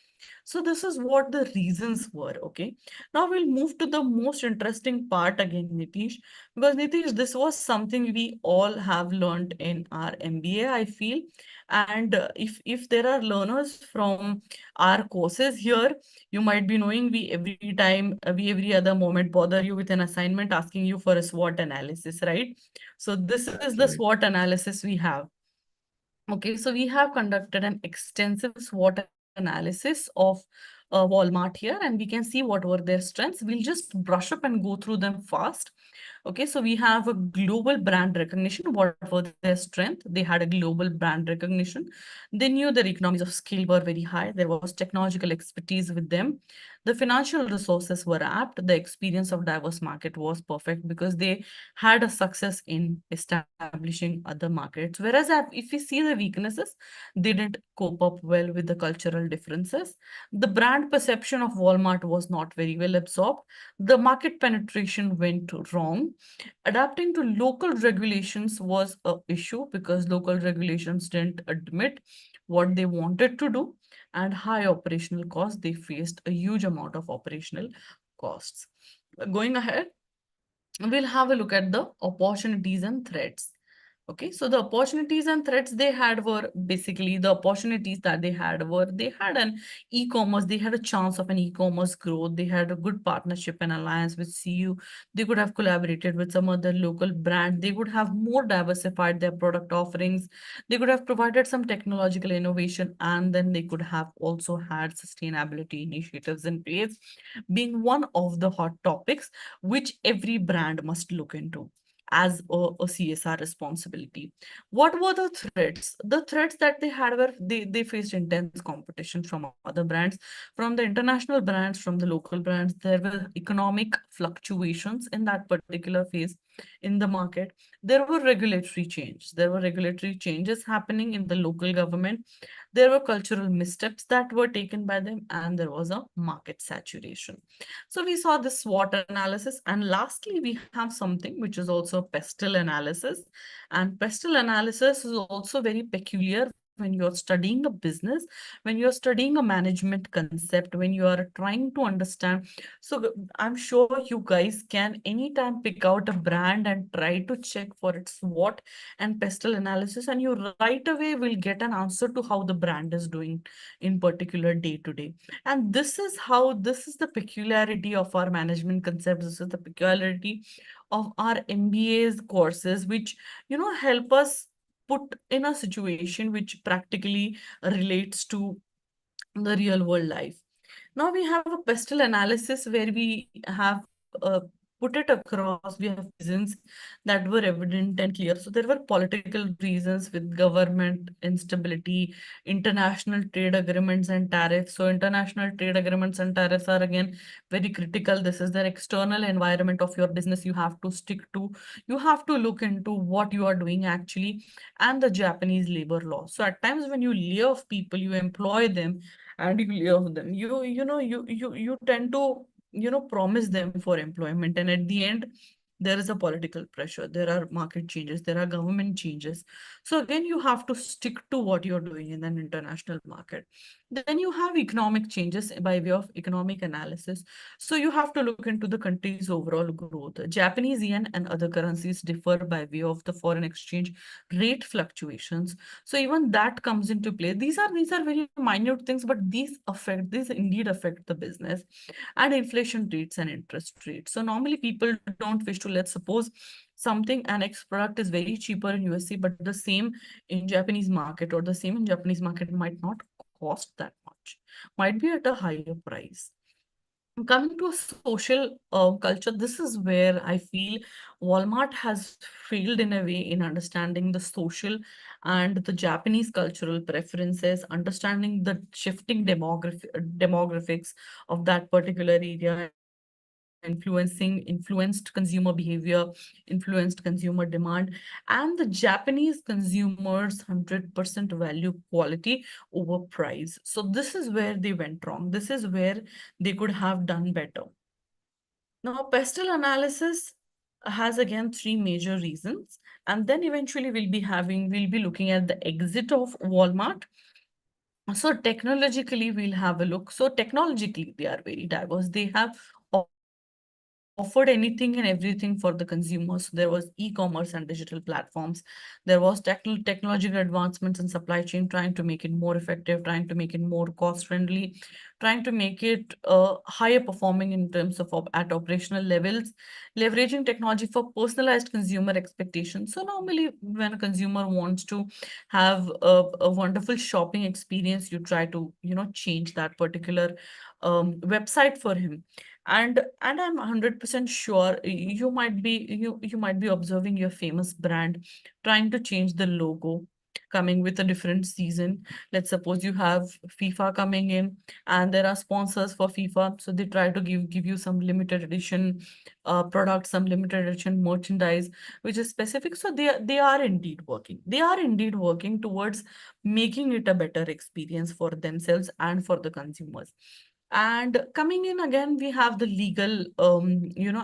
So this is what the reasons were, okay? Now we'll move to the most interesting part again, Nitish, because Nitish, this was something we all have learned in our MBA, I feel. And if there are learners from our courses here, you might be knowing we every time, we every other moment bother you with an assignment asking you for a SWOT analysis, right? So this is the That's right. SWOT analysis we have. Okay, so we have conducted an extensive SWOT analysis of Walmart here, and we can see what were their strengths. We'll just brush up and go through them fast. Okay, so we have a global brand recognition. What were their strength? They had a global brand recognition. They knew their economies of scale were very high. There was technological expertise with them. The financial resources were apt. The experience of diverse market was perfect because they had a success in establishing other markets. Whereas if we see the weaknesses, they didn't cope up well with the cultural differences. The brand perception of Walmart was not very well absorbed. The market penetration went wrong. Adapting to local regulations was a issue because local regulations didn't admit what they wanted to do, and high operational costs. They faced a huge amount of operational costs. going ahead, we'll have a look at the opportunities and threats. Okay, so the opportunities and threats they had were basically the opportunities that they had were they had an e-commerce, they had a chance of an e-commerce growth, they had a good partnership and alliance with CU, they could have collaborated with some other local brand, they would have more diversified their product offerings, they could have provided some technological innovation, and then they could have also had sustainability initiatives in place, being one of the hot topics which every brand must look into as a CSR responsibility. What were the threats? The threats that they had were they faced intense competition from other brands, from the international brands, from the local brands. There were economic fluctuations in that particular phase in the market. There were regulatory change. There were regulatory changes happening in the local government. There were cultural missteps that were taken by them, and there was a market saturation. So we saw this SWOT analysis. And lastly, we have something which is also pestle analysis. And pestle analysis is also very peculiar when you're studying a business, when you're studying a management concept, when you are trying to understand. So I'm sure you guys can anytime pick out a brand and try to check for its SWOT and pestle analysis, and you right away will get an answer to how the brand is doing in particular day to day. And this is the peculiarity of our management concepts. This is the peculiarity of our MBA's courses, which, help us put in a situation which practically relates to the real world life. Now we have a pestle analysis where we have put it across. We have reasons that were evident and clear. So there were political reasons with government instability, international trade agreements and tariffs. So international trade agreements and tariffs are again very critical. This is the external environment of your business. You have to stick to. You have to look into what you are doing actually, and the Japanese labor law. So at times when you lay off people, you employ them and you lay off them, you tend to promise them for employment, and at the end there is a political pressure, there are market changes, there are government changes. So again you have to stick to what you're doing in an international market. Then you have economic changes by way of economic analysis. So you have to look into the country's overall growth. Japanese yen and other currencies differ by way of the foreign exchange rate fluctuations. So even that comes into play. These are very minute things, but these indeed affect the business. And inflation rates and interest rates. So normally people don't wish to, let's suppose something, an X product is very cheaper in USC, but the same in Japanese market, or the same in Japanese market might not cost that much, might be at a higher price. Coming to social culture, this is where I feel Walmart has failed in a way in understanding the social and the Japanese cultural preferences, understanding the shifting demographics of that particular area, influenced consumer behavior, influenced consumer demand, and the Japanese consumers 100% value quality over price. So this is where they went wrong. This is where they could have done better. Now, pestle analysis has again three major reasons, and then eventually we'll be looking at the exit of Walmart. So technologically, we'll have a look. So technologically, they are very diverse. They have offered anything and everything for the consumers. So there was e-commerce and digital platforms. There was technological advancements in supply chain, trying to make it more effective, trying to make it more cost-friendly, trying to make it higher performing in terms of at operational levels, leveraging technology for personalized consumer expectations. So normally, when a consumer wants to have a wonderful shopping experience, you try to change that particular website for him. And I'm 100% sure you might be observing your famous brand trying to change the logo, coming with a different season. Let's suppose you have FIFA coming in and there are sponsors for FIFA, so they try to give you some limited edition products, some limited edition merchandise which is specific. So they are indeed working, they are indeed working towards making it a better experience for themselves and for the consumers. And coming in again, we have the legal,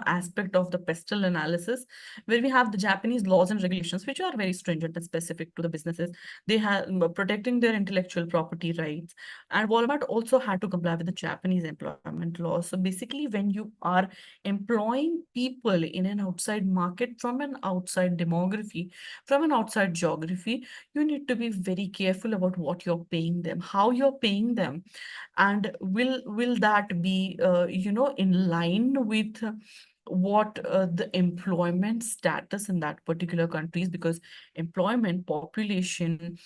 aspect of the pestle analysis, where we have the Japanese laws and regulations, which are very stringent and specific to the businesses. They have protecting their intellectual property rights. And Walmart also had to comply with the Japanese employment laws. So basically, when you are employing people in an outside market from an outside demography, from an outside geography, you need to be very careful about what you're paying them, how you're paying them, and will that be in line with what the employment status in that particular countries, because employment, population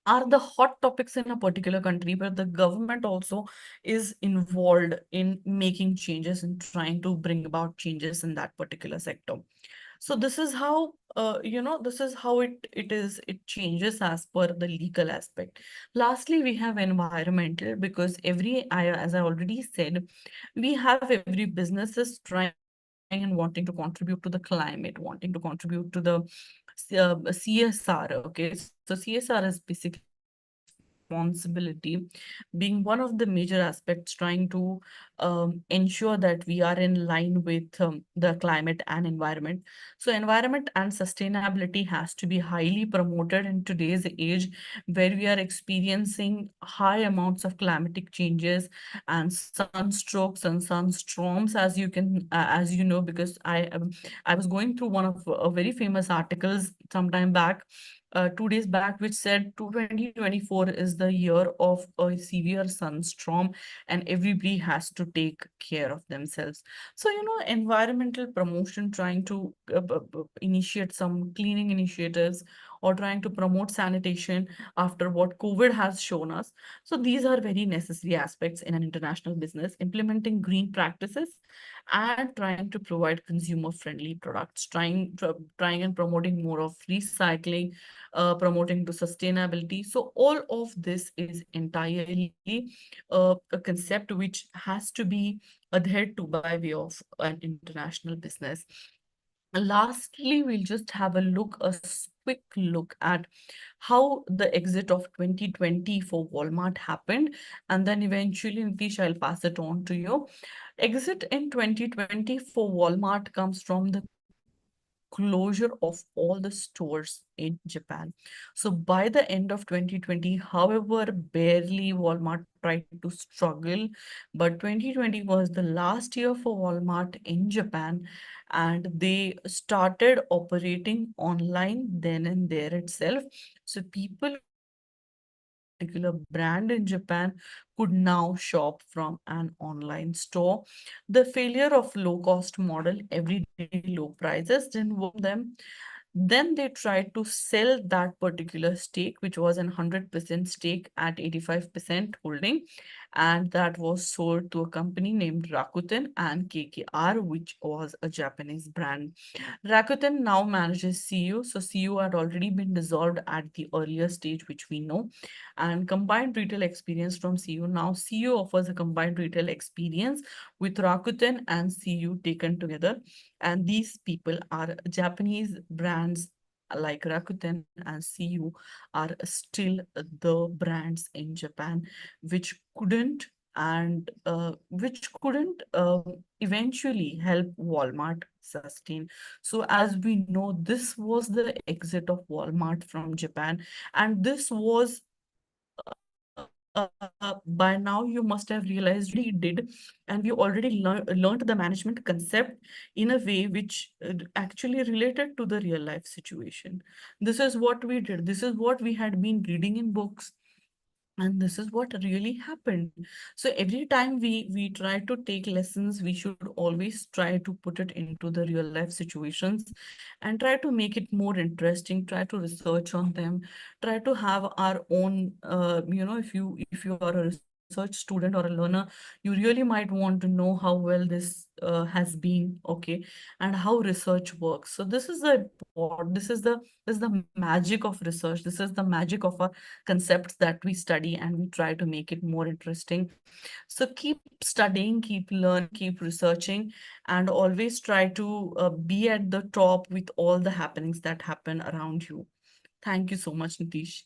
are the hot topics in a particular country, but the government also is involved in making changes and trying to bring about changes in that particular sector. So this is how this is how it changes as per the legal aspect. Lastly, we have environmental, because as I already said, we have every businesses trying and wanting to contribute to the climate, wanting to contribute to the CSR. Okay, so CSR is basically responsibility, being one of the major aspects, trying to ensure that we are in line with the climate and environment. So environment and sustainability has to be highly promoted in today's age, where we are experiencing high amounts of climatic changes and sunstrokes and sunstorms, as you can as you know, because I was going through one of a very famous articles sometime back, 2 days back, which said 2024 is the year of a severe sunstorm, and everybody has to take care of themselves. So, environmental promotion, trying to initiate some cleaning initiatives, or trying to promote sanitation after what COVID has shown us. So, these are very necessary aspects in an international business, implementing green practices and trying to provide consumer friendly products, trying and promoting more of recycling, promoting to sustainability. So all of this is entirely a concept which has to be adhered to by way of an international business. Lastly, we'll just have quick look at how the exit of 2020 for Walmart happened, and then eventually, Nitish, I'll pass it on to you. Exit in 2020 for Walmart comes from the closure of all the stores in Japan. So by the end of 2020, however, barely Walmart tried to struggle, but 2020 was the last year for Walmart in Japan, and they started operating online then and there itself. So people who wanted a particular brand in Japan could now shop from an online store. The failure of low cost model, everyday low prices, didn't work for them. Then they tried to sell that particular stake, which was an 100% stake at 85% holding, and that was sold to a company named Rakuten and KKR, which was a Japanese brand. Rakuten now manages CU. So CU had already been dissolved at the earlier stage, which we know. And combined retail experience from CU. Now CU offers a combined retail experience with Rakuten and CU taken together. And these people are Japanese brands like Rakuten and CU are still the brands in Japan, which couldn't eventually help Walmart sustain. So as we know, this was the exit of Walmart from Japan, and this was by now you must have realized already did, and we already learned the management concept in a way which actually related to the real life situation. This is what we did. This is what we had been reading in books, and this is what really happened. So every time we try to take lessons, we should always try to put it into the real life situations and try to make it more interesting, try to research on them, try to have our own if you are a research student or a learner, you really might want to know how well this has been, okay, and how research works. So this is the magic of research. This is the magic of our concepts that we study, and we try to make it more interesting. So keep studying, keep learning, keep researching, and always try to be at the top with all the happenings that happen around you. Thank you so much, Nitish.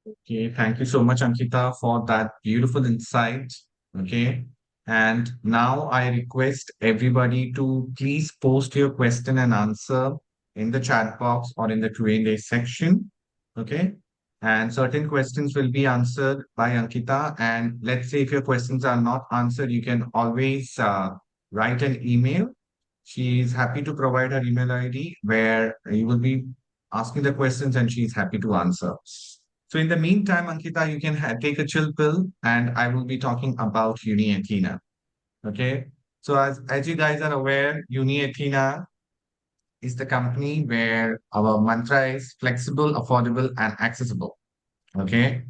Okay, thank you so much, Ankita, for that beautiful insight. Okay, and now I request everybody to please post your question and answer in the chat box or in the Q&A section. Okay, and certain questions will be answered by Ankita. And let's say if your questions are not answered, you can always write an email. She is happy to provide her email ID where you will be asking the questions and she is happy to answer. So in the meantime, Ankita, you can take a chill pill and I will be talking about UniAthena. Okay. So as you guys are aware, UniAthena is the company where our mantra is flexible, affordable, and accessible. Okay.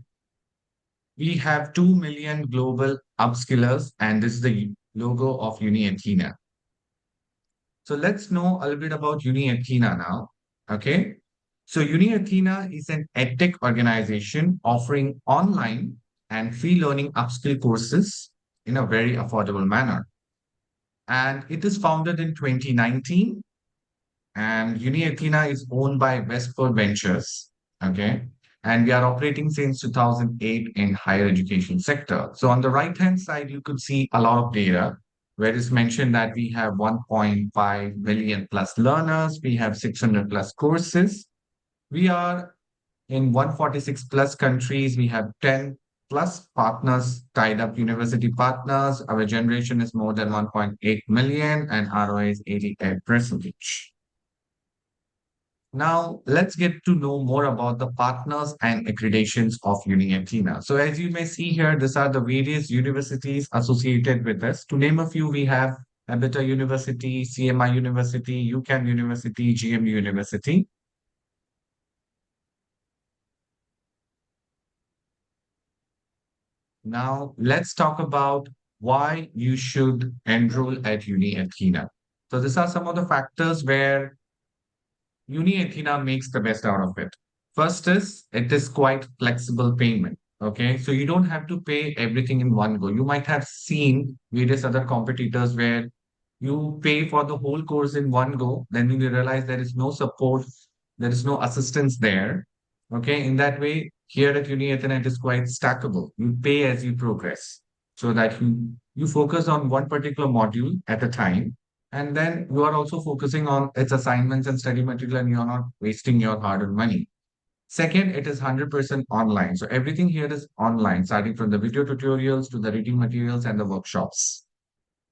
We have 2 million global upskillers, and this is the logo of UniAthena. So let's know a little bit about UniAthena now. Okay. So UniAthena is an edtech organization offering online and free learning upskill courses in a very affordable manner. And it is founded in 2019 and UniAthena is owned by Westport Ventures. Okay. And we are operating since 2008 in higher education sector. So on the right hand side, you could see a lot of data where it's mentioned that we have 1.5 million plus learners. We have 600 plus courses. We are in 146 plus countries. We have 10 plus partners tied up, university partners. Our generation is more than 1.8 million and ROI is 88%. Now, let's get to know more about the partners and accreditations of UniAthena. So, as you may see here, these are the various universities associated with us. To name a few, we have Abita University, CMI University, UCAM University, GMU University. Now, let's talk about why you should enroll at UniAthena. So, these are some of the factors where UniAthena makes the best out of it. First is it is quite flexible payment. Okay, so you don't have to pay everything in one go. You might have seen various other competitors where you pay for the whole course in one go, then you realize there is no support, there is no assistance there. Okay, in that way, here at UniAthena, it is quite stackable. You pay as you progress so that you focus on one particular module at a time and then you are also focusing on its assignments and study material, and you're not wasting your hard-earned money. Second, it is 100% online. So everything here is online, starting from the video tutorials to the reading materials and the workshops.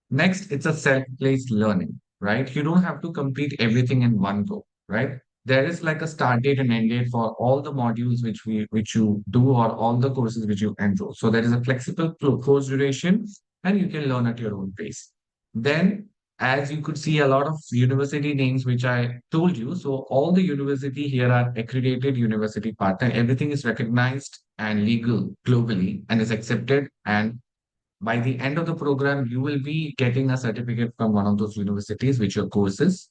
Next, it's a self-paced learning, right? You don't have to complete everything in one go, right? There is like a start date and end date for all the modules which you do or all the courses which you enroll. So there is a flexible course duration and you can learn at your own pace. Then, as you could see, a lot of university names which I told you. So all the university here are accredited university partner. Everything is recognized and legal globally and is accepted and by the end of the program, you will be getting a certificate from one of those universities which your course is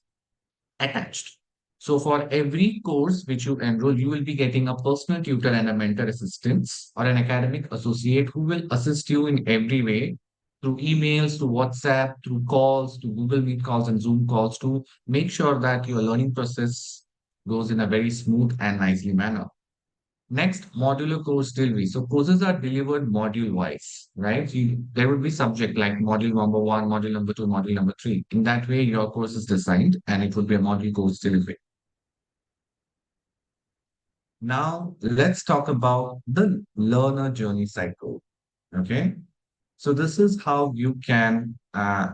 attached. So for every course which you enroll, you will be getting a personal tutor and a mentor assistance or an academic associate who will assist you in every way through emails, through WhatsApp, through calls, to Google Meet calls and Zoom calls to make sure that your learning process goes in a very smooth and nicely manner. Next, modular course delivery. So courses are delivered module wise, right? There would be subject like module number one, module number two, module number three. In that way, your course is designed and it would be a module course delivery. Now, let's talk about the learner journey cycle. Okay. So this is how you can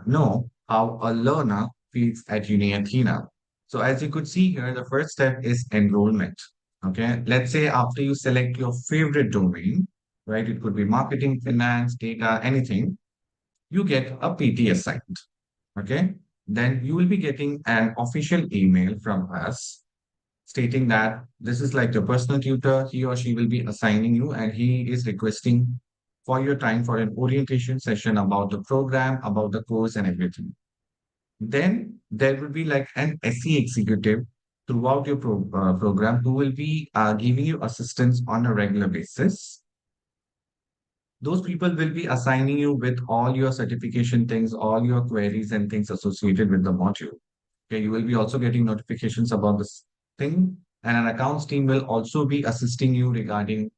know how a learner feels at UniAthena. So as you could see here, the first step is enrollment. Okay, let's say after you select your favorite domain, right? It could be marketing, finance, data, anything. You get a PT assigned. Okay, then you will be getting an official email from us stating that this is like your personal tutor. He or she will be assigning you, and he is requesting for your time for an orientation session about the program, about the course, and everything. Then there will be like an SE executive throughout your program who will be giving you assistance on a regular basis. Those people will be assigning you with all your certification things, all your queries and things associated with the module. Okay, you will be also getting notifications about this thing, and an accounts team will also be assisting you regarding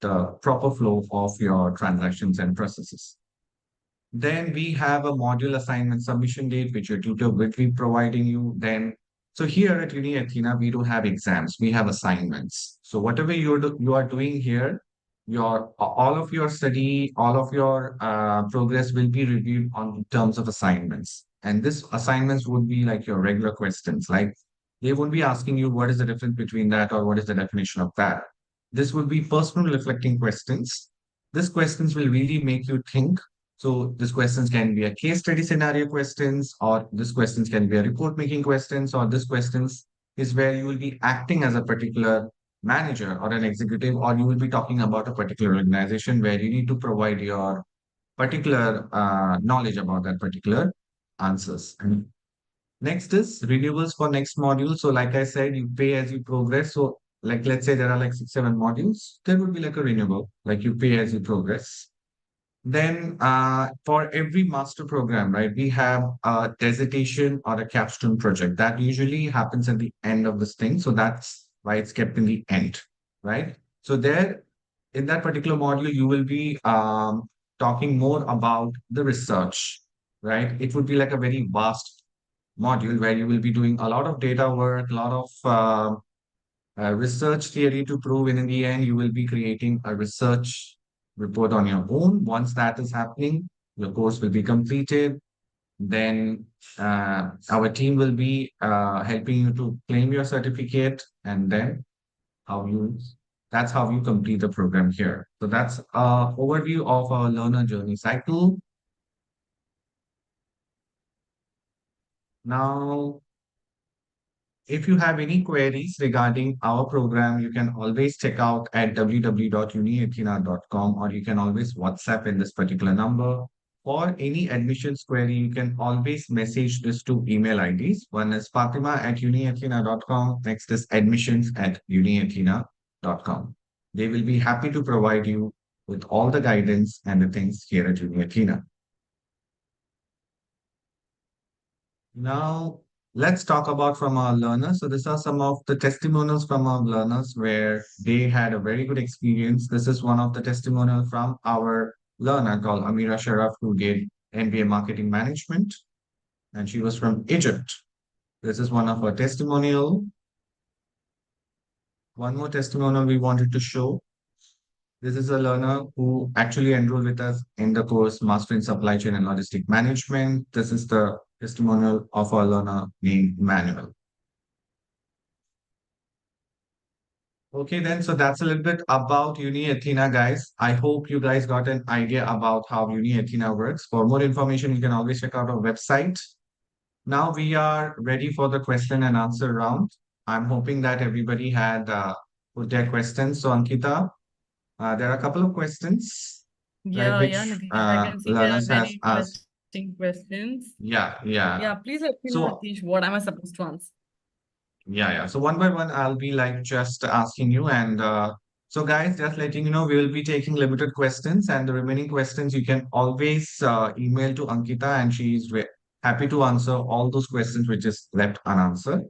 the proper flow of your transactions and processes. Then we have a module assignment submission date, which your tutor will be providing you. Then, so here at UniAthena, we don't have exams, we have assignments. So whatever you are doing here, your all of your study, all of your progress will be reviewed on terms of assignments. And this assignments would be like your regular questions. Like they won't be asking you what is the difference between that or what is the definition of that. This would be personal reflecting questions. These questions will really make you think. So these questions can be a case study scenario questions, or these questions can be a report making questions, or this questions is where you will be acting as a particular manager or an executive, or you will be talking about a particular organization where you need to provide your particular knowledge about that particular answers. And next is renewals for next module. So like I said, you pay as you progress. So like let's say there are like 6, 7 modules, there would be like a renewal, like you pay as you progress. Then, for every master program, right, we have a dissertation or a capstone project that usually happens at the end of this thing. So that's why it's kept in the end, right? So there, in that particular module, you will be talking more about the research, right? It would be like a very vast module where you will be doing a lot of data work, a lot of research theory to prove, and in the end, you will be creating a research report on your own. Once that is happening, your course will be completed. Then our team will be helping you to claim your certificate, and then how you that's how you complete the program here. So that's overview of our learner journey cycle. Now, if you have any queries regarding our program, you can always check out at www.uniathena.com, or you can always WhatsApp in this particular number. For any admissions query, you can always message this to email IDs. One is Fatima@uniathena.com. Next is admissions@uniathena.com. They will be happy to provide you with all the guidance and the things here at UniAthena. Now, let's talk about from our learners. So these are some of the testimonials from our learners where they had a very good experience. This is one of the testimonial from our learner called Amira Sharaf, who did MBA Marketing Management, and she was from Egypt. This is one of her testimonial. One more testimonial we wanted to show. This is a learner who actually enrolled with us in the course Master in Supply Chain and Logistic Management. This is the testimonial of our learner named Manuel. Okay, then, so that's a little bit about UniAthena, guys. I hope you guys got an idea about how UniAthena works. For more information, you can always check out our website. Now we are ready for the question and answer round. I'm hoping that everybody had put their questions. So, Ankita, there are a couple of questions, right, Yeah, which Nitish, I can see there are learners has very asked. interesting questions. Yeah, Yeah, yeah. please let me know, So Nitish, what am I supposed to answer? yeah, yeah. So one by one, I'll be like just asking you. And so, guys, just letting you know, we will be taking limited questions, and the remaining questions you can always email to Ankita, and she's happy to answer all those questions which is left unanswered.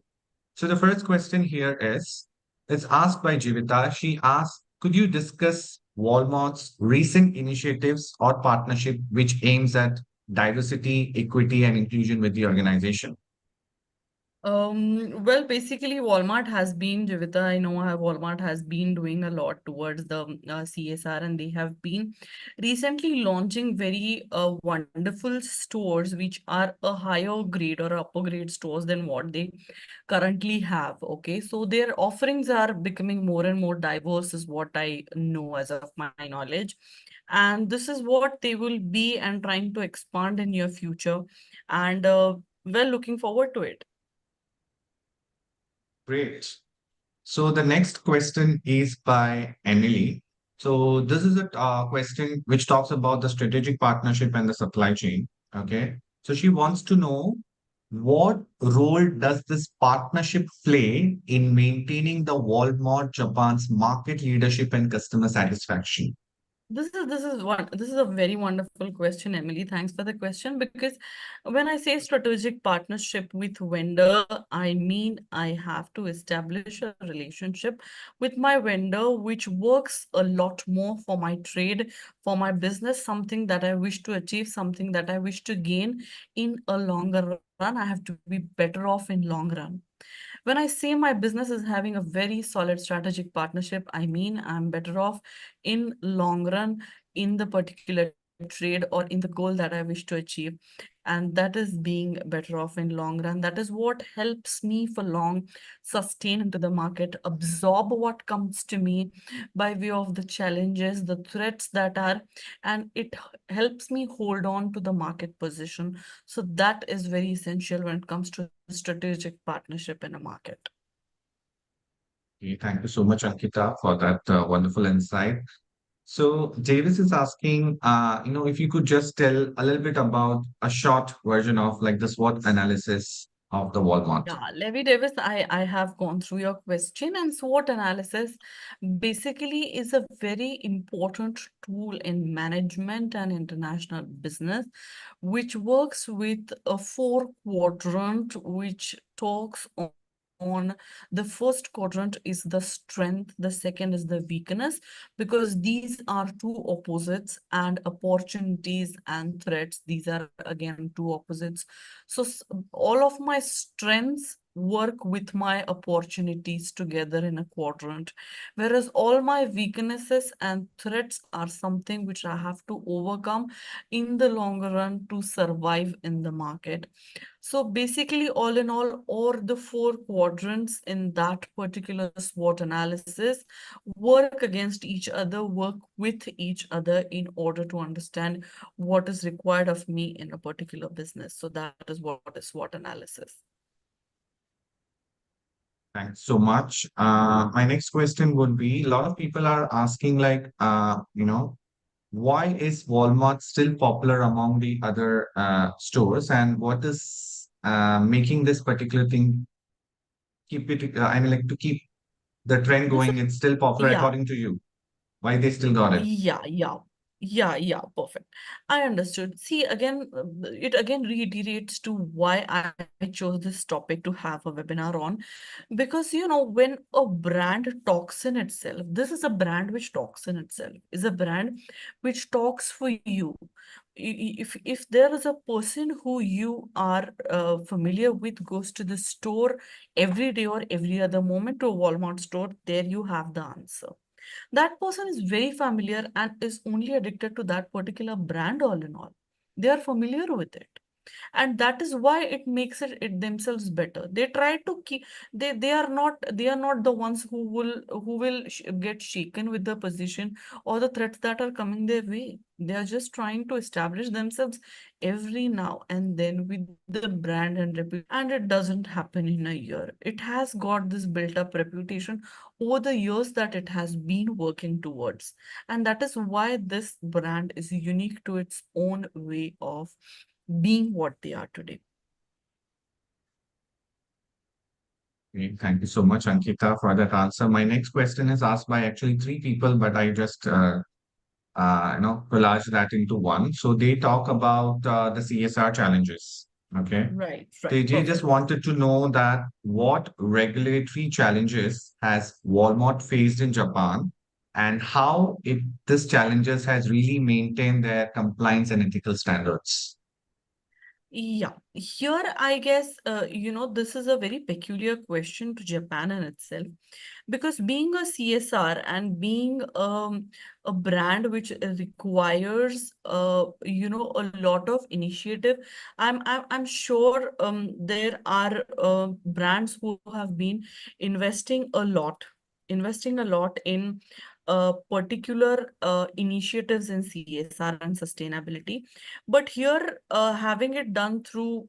So the first question here is, it's asked by Jivita. She asked, could you discuss Walmart's recent initiatives or partnership which aims at diversity, equity, and inclusion with the organization? Well, basically, Walmart has been, Jivita, I know how Walmart has been doing a lot towards the CSR, and they have been recently launching very wonderful stores which are a higher grade or upper grade stores than what they currently have. Okay, so their offerings are becoming more and more diverse, is what I know as of my knowledge. And this is what they will be and trying to expand in near future. And well, looking forward to it. Great. So the next question is by Emily. So this is a question which talks about the strategic partnership and the supply chain. Okay. So she wants to know, what role does this partnership play in maintaining the Walmart Japan's market leadership and customer satisfaction? This is a very wonderful question, Emily. Thanks for the question. Because when I say strategic partnership with vendor, I mean I have to establish a relationship with my vendor which works a lot more for my trade, for my business, something that I wish to achieve, something that I wish to gain in a longer run. I have to be better off in long run. When I say my business is having a very solid strategic partnership, I mean I'm better off in long run in the particular trade or in the goal that I wish to achieve. And that is being better off in long run. That is what helps me for long sustain into the market, absorb what comes to me by way of the challenges, the threats that are, and it helps me hold on to the market position. So that is very essential when it comes to strategic partnership in a market. Okay, thank you so much, Ankita, for that wonderful insight. So Davis is asking, if you could just tell a little bit about a short version of like the SWOT analysis of the Walmart. Yeah, Levi Davis, I have gone through your question, and SWOT analysis basically is a very important tool in management and international business, which works with a four quadrant, which talks on the first quadrant is the strength, the second is the weakness, because these are two opposites, and opportunities and threats, these are again two opposites. So all of my strengths work with my opportunities together in a quadrant, whereas all my weaknesses and threats are something which I have to overcome in the longer run to survive in the market. So basically, all in all the four quadrants in that particular SWOT analysis work against each other, work with each other in order to understand what is required of me in a particular business. So that is what is SWOT analysis. Thanks so much. My next question would be, a lot of people are asking like, why is Walmart still popular among the other stores, and what is making this particular thing keep it, like to keep the trend This is, going, it's still popular yeah, according to you. Why they still got it? Yeah, yeah, yeah, perfect. I understood. See, again, it again reiterates to why I chose this topic to have a webinar on. Because, when a brand talks in itself, this is a brand which talks in itself, is a brand which talks for you. If there is a person who you are familiar with goes to the store every day or every other moment to a Walmart store, there you have the answer. That person is very familiar and is only addicted to that particular brand all in all. They are familiar with it, and that is why it makes it themselves better. They try to keep, they are not the ones who will get shaken with the position or the threats that are coming their way. They are just trying to establish themselves every now and then with the brand and reputation, and it doesn't happen in a year. It has got this built up reputation over the years that it has been working towards, and that is why this brand is unique to its own way of being what they are today. Okay, thank you so much, Ankita, for that answer. My next question is asked by actually three people, but I just collage that into one. So they talk about the CSR challenges. Okay. Right, right, They just perfect. wanted to know that what regulatory challenges has Walmart faced in Japan, and how it this challenges has really maintained their compliance and ethical standards. Yeah, here I guess, this is a very peculiar question to Japan in itself, because being a CSR and being a brand which requires, a lot of initiative, I'm sure there are brands who have been investing a lot, investing a lot in particular initiatives in CSR and sustainability. But here, having it done through,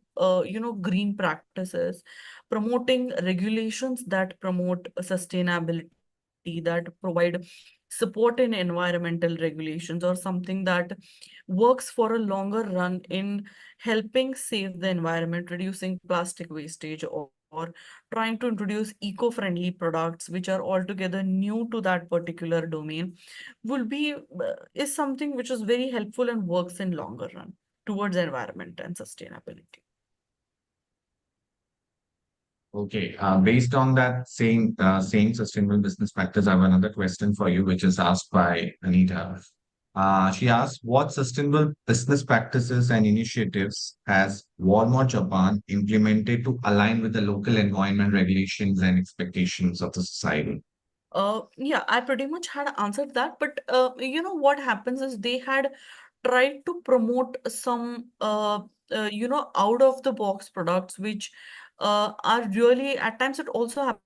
green practices, promoting regulations that promote sustainability, that provide support in environmental regulations, or something that works for a longer run in helping save the environment, reducing plastic wastage, or trying to introduce eco-friendly products which are altogether new to that particular domain will be is something which is very helpful and works in longer run towards environment and sustainability. Okay. Based on that same sustainable business practice, I have another question for you, which is asked by Anita. She asked, what sustainable business practices and initiatives has Walmart Japan implemented to align with the local environment regulations and expectations of the society? Yeah, I pretty much had answered that, but what happens is they had tried to promote some out of the box products which are really at times it also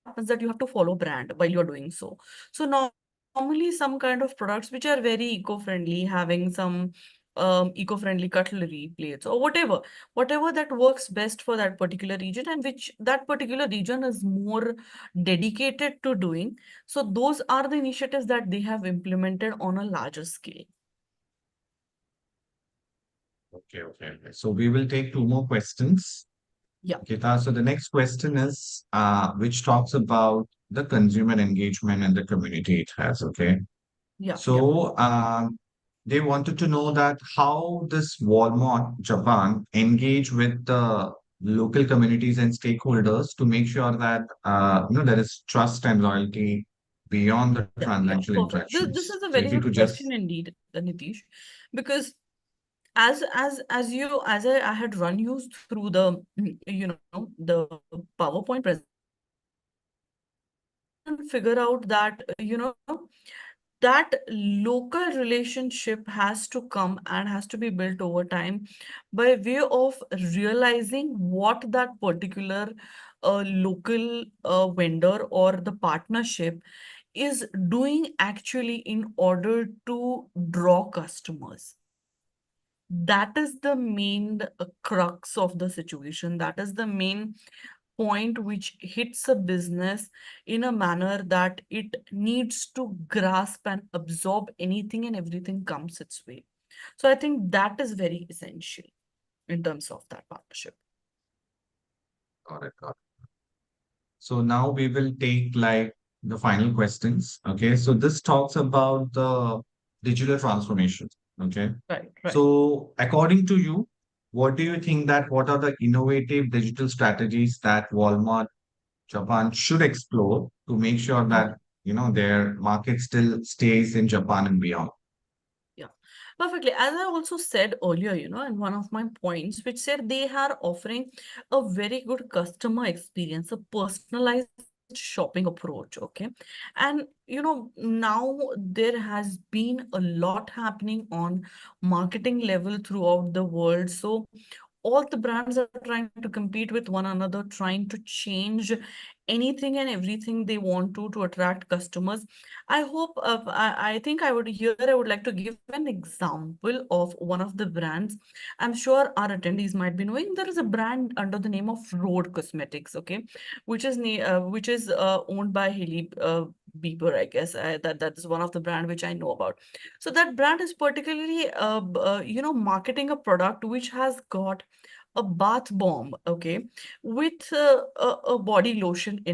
happens that you have to follow brand while you're doing so. So normally some kind of products which are very eco-friendly, having some eco-friendly cutlery plates or whatever that works best for that particular region and which that particular region is more dedicated to doing. So those are the initiatives that they have implemented on a larger scale. Okay, okay, okay. So we will take two more questions. Yeah, Okay, so the next question is, which talks about the consumer engagement and the community it has. Okay. yeah. So they wanted to know that how this Walmart Japan engage with the local communities and stakeholders to make sure that there is trust and loyalty beyond the Yeah, transactional perfect. This interactions. is a So very if you good could question just indeed, Nitish, because as I had run you through the the PowerPoint presentation, you can figure out that that local relationship has to come and has to be built over time by way of realizing what that particular local vendor or the partnership is doing actually in order to draw customers. That is the main crux of the situation. That is the main point which hits a business in a manner that it needs to grasp and absorb anything and everything comes its way. So I think that is very essential in terms of that partnership. got it, got it. So now we will take like the final questions. Okay. So this talks about the digital transformation. Okay. Right, right. So according to you, what are the innovative digital strategies that Walmart Japan should explore to make sure that, Okay. their market still stays in Japan and beyond? Yeah, perfectly. As I also said earlier, in one of my points, which said they are offering a very good customer experience, a personalized shopping approach. Okay. And, now there has been a lot happening on marketing level throughout the world. So all the brands are trying to compete with one another, trying to change anything and everything they want to attract customers. I hope, I think I would like to give an example of one of the brands. I'm sure our attendees might be knowing there is a brand under the name of Road Cosmetics, okay, which is owned by Haley Bieber, I guess. That is one of the brand which I know about. So that brand is particularly, marketing a product which has got a bath bomb, okay, with a body lotion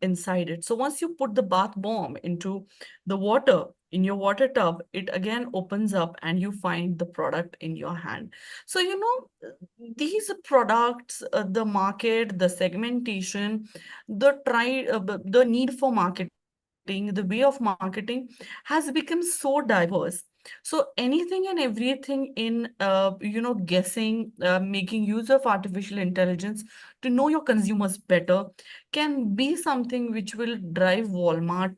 inside it. So once you put the bath bomb into the water in your water tub, it again opens up and you find the product in your hand. So these products, the market, the segmentation, the need for marketing, the way of marketing has become so diverse. So anything and everything in guessing, making use of artificial intelligence to know your consumers better can be something which will drive Walmart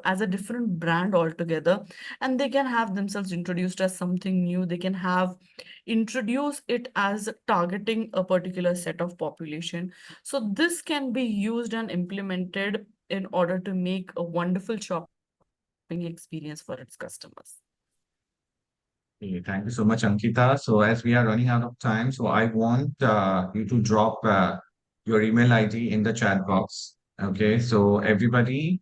as a different brand altogether. And they can have themselves introduced as something new. They can have introduce it as targeting a particular set of population. So this can be used and implemented in order to make a wonderful shopping experience for its customers. Okay, thank you so much, Ankita. So as we are running out of time, so I want you to drop your email ID in the chat box. Okay, so everybody,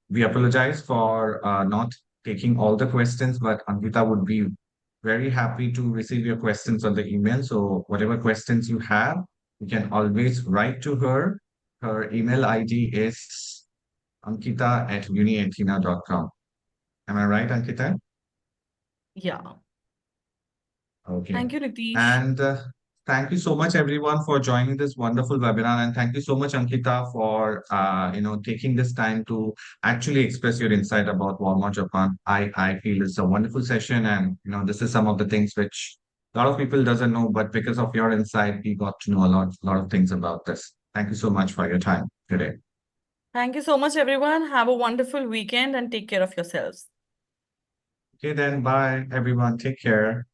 we apologize for not taking all the questions, but Ankita would be very happy to receive your questions on the email. So whatever questions you have, You can always write to her. Her email ID is ankita@uniathena.com. Am I right, Ankita? Yeah. Okay. Thank you, Nitish. And thank you so much, everyone, for joining this wonderful webinar. And thank you so much, Ankita, for taking this time to actually express your insight about Walmart Japan. I feel it's a wonderful session, and this is some of the things which a lot of people doesn't know, but because of your insight, we got to know a lot of things about this. Thank you so much for your time today. Thank you so much, everyone. Have a wonderful weekend and take care of yourselves. Okay, then bye, everyone. Take care.